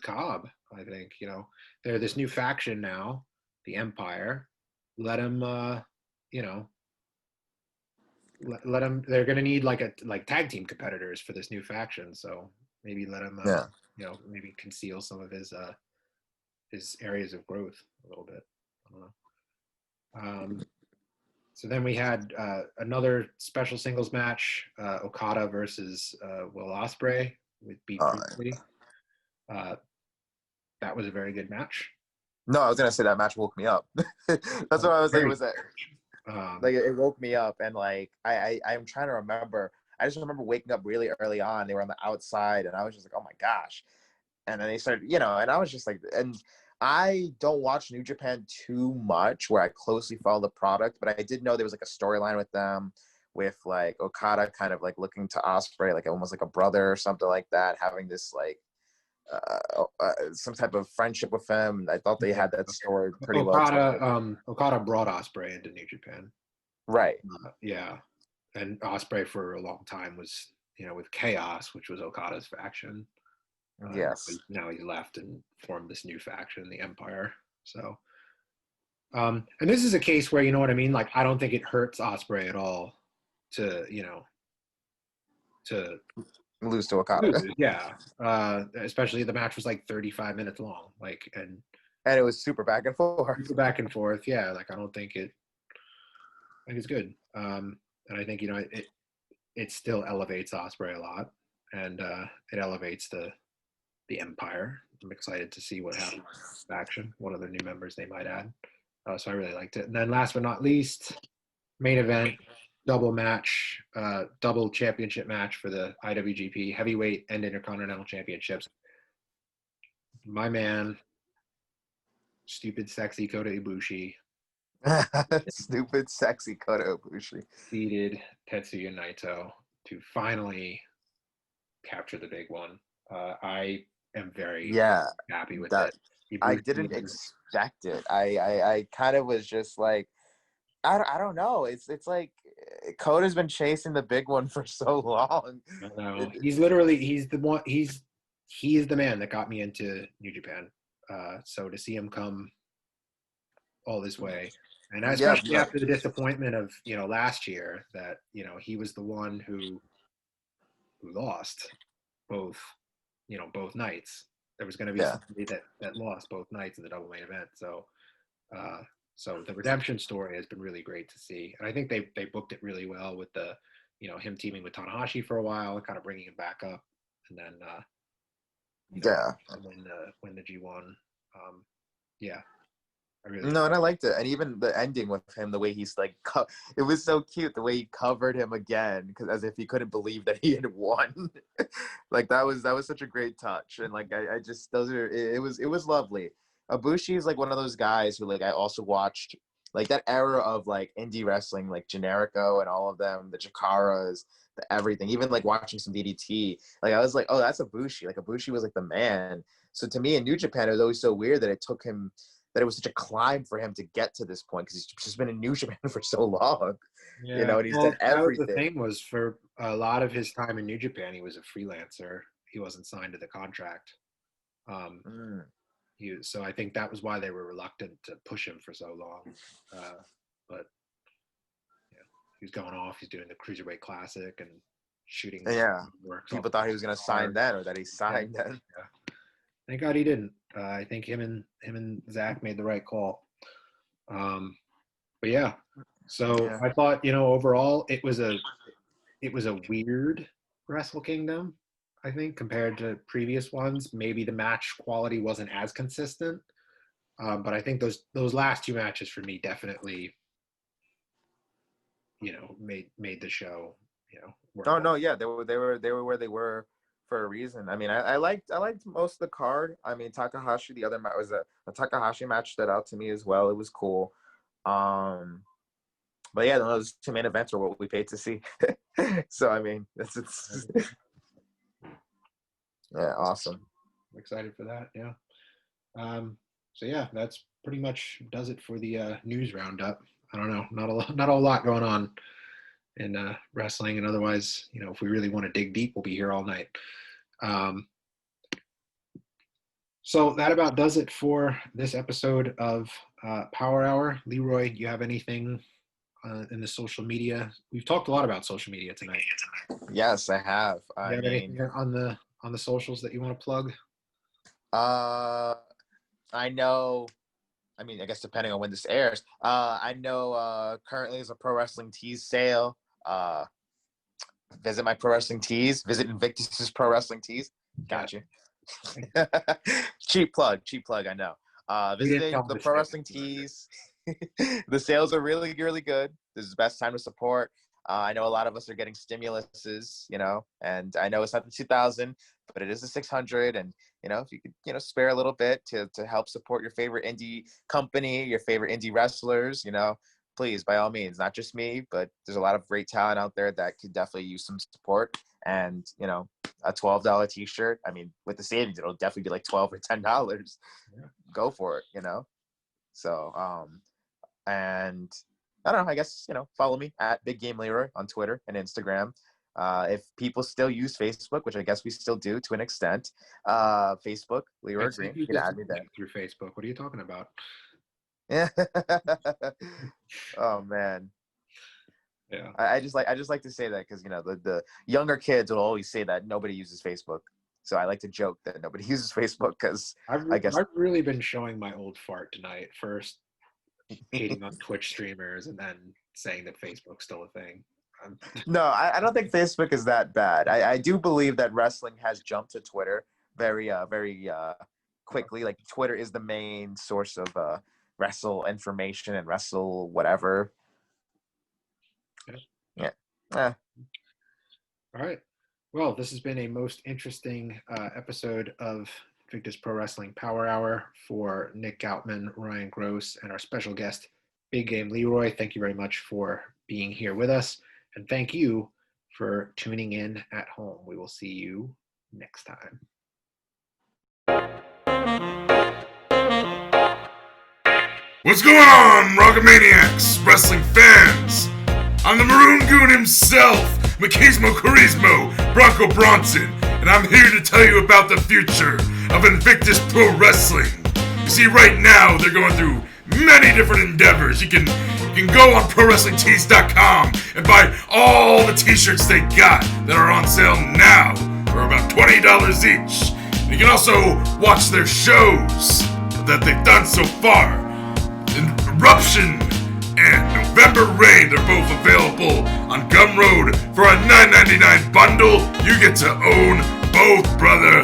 Cobb. I think they're this new faction now, the Empire. Let him, let him. They're going to need like tag team competitors for this new faction. So maybe let him, maybe conceal some of his areas of growth a little bit. I don't know. So then we had another special singles match, Okada versus Will Ospreay with Beat Priestley. That was a very good match. No, I was gonna say that match woke me up. That's what I was saying. Was that it woke me up, and like I'm trying to remember. I just remember waking up really early on. They were on the outside, and I was just like, "Oh my gosh. And then they started, you know, and I was just like, and I don't watch New Japan too much where I closely follow the product, but I did know there was like a storyline with them, with like Okada kind of like looking to Ospreay, like almost like a brother or something like that, having this like some type of friendship with him. And I thought they had that story pretty well told. Okada brought Ospreay into New Japan. Right. Yeah. And Ospreay for a long time was, you know, with Chaos, which was Okada's faction. Yes. Now he's left and formed this new faction, the Empire. So, and this is a case where, you know what I mean? Like, I don't think it hurts Ospreay at all to, you know, to lose to Okada. lose. Yeah. Especially the match was like 35 minutes long. Like, and it was super back and forth. Back and forth. Yeah. Like, I don't think I think it's good. And I think, you know, it still elevates Ospreay a lot, and it elevates the Empire. I'm excited to see what happens with faction, what other new members they might add. So I really liked it. And then last but not least, main event, double match, double championship match for the IWGP Heavyweight and Intercontinental Championships. My man, stupid, sexy Kota Ibushi. Stupid, sexy Kota Ibushi Defeated Tetsuya Naito to finally capture the big one. I am very happy with that. I didn't expect it. I kind of was just like, I don't know. It's like Kota's been chasing the big one for so long. I know. He's the one. He is the man that got me into New Japan. So to see him come all this way, and especially after the disappointment of, you know, last year, that, you know, he was the one who lost both nights. There was going to be somebody that lost both nights in the double main event. So the redemption story has been really great to see, and I think they booked it really well with the, you know, him teaming with Tanahashi for a while and kind of bringing him back up, and then win the G1. I really and I liked it, and even the ending with him, the way he's like, it was so cute the way he covered him again, because as if he couldn't believe that he had won. Like that was such a great touch, and like I just it was lovely. Ibushi is like one of those guys who, like, I also watched like that era of like indie wrestling, like Generico and all of them, the Jakaras, the everything, even like watching some DDT. Like I was like, oh, that's Ibushi. Like Ibushi was like the man. So to me in New Japan, it was always so weird that it was such a climb for him to get to this point, because he's just been in New Japan for so long. Yeah. You know, and he's done everything. The thing was, for a lot of his time in New Japan, he was a freelancer. He wasn't signed to the contract. So I think that was why they were reluctant to push him for so long. But yeah, he was going off. He's doing the Cruiserweight Classic and shooting. Yeah, people thought he was going to sign then, or that he signed then. Yeah. Thank God he didn't. I think him and Zach made the right call. But yeah, so I thought, you know, overall it was a weird Wrestle Kingdom. I think compared to previous ones, maybe the match quality wasn't as consistent. But I think those last two matches for me definitely, you know, made the show, you know. Oh no, yeah, they were where they were for a reason. I mean, I liked most of the card. I mean, Takahashi, the other match was a Takahashi match stood out to me as well. It was cool. But yeah, those two main events are what we paid to see. So I mean, it's yeah, awesome. I'm excited for that. Yeah. So yeah, that's pretty much does it for the news roundup. I don't know, not a lot going on in wrestling, and otherwise, you know, if we really want to dig deep, we'll be here all night. So that about does it for this episode of Power Hour. Leroy, do you have anything in the social media? We've talked a lot about social media tonight. Yes, I have. Do you have anything on the socials that you want to plug? I know. I mean, I guess depending on when this airs, I know currently there's a Pro Wrestling Tees sale. Visit my Pro Wrestling Tees. Visit Invictus's Pro Wrestling Tees. Got you. Cheap plug. I know. Visiting the Pro Wrestling Tees. The sales are really, really good. This is the best time to support. I know a lot of us are getting stimuluses, and I know it's not the 2000, but it is the 600. And, if you could, spare a little bit to help support your favorite indie company, your favorite indie wrestlers, please, by all means, not just me, but there's a lot of great talent out there that could definitely use some support. And, a $12 t-shirt, I mean, with the savings, it'll definitely be like $12 or $10. Yeah. Go for it, So, and I don't know, I guess, follow me at Big Game Leroy on Twitter and Instagram. If people still use Facebook, which I guess we still do to an extent, Facebook, Leroy Green, you can add me there. Through Facebook. What are you talking about? Yeah. Oh man. Yeah. I just like to say that because the younger kids will always say that nobody uses Facebook. So I like to joke that nobody uses Facebook because I've really been showing my old fart tonight. First hating on Twitch streamers and then saying that Facebook's still a thing. No, I don't think Facebook is that bad. I do believe that wrestling has jumped to Twitter very quickly. Like Twitter is the main source of wrestle information and wrestle whatever. Yeah. All right. Well, this has been a most interesting episode of Invictus Pro Wrestling Power Hour for Nick Goutman, Ryan Gross, and our special guest, Big Game Leroy. Thank you very much for being here with us. And thank you for tuning in at home. We will see you next time. What's going on, Rockamaniacs, wrestling fans? I'm the Maroon Goon himself, Machismo Charismo, Bronco Bronson, and I'm here to tell you about the future of Invictus Pro Wrestling. You see, right now, they're going through many different endeavors. You can go on ProWrestlingTees.com and buy all the t-shirts they got that are on sale now for about $20 each. And you can also watch their shows that they've done so far. Eruption and November Rain, they're both available on Gumroad for a $9.99 bundle. You get to own both, brother.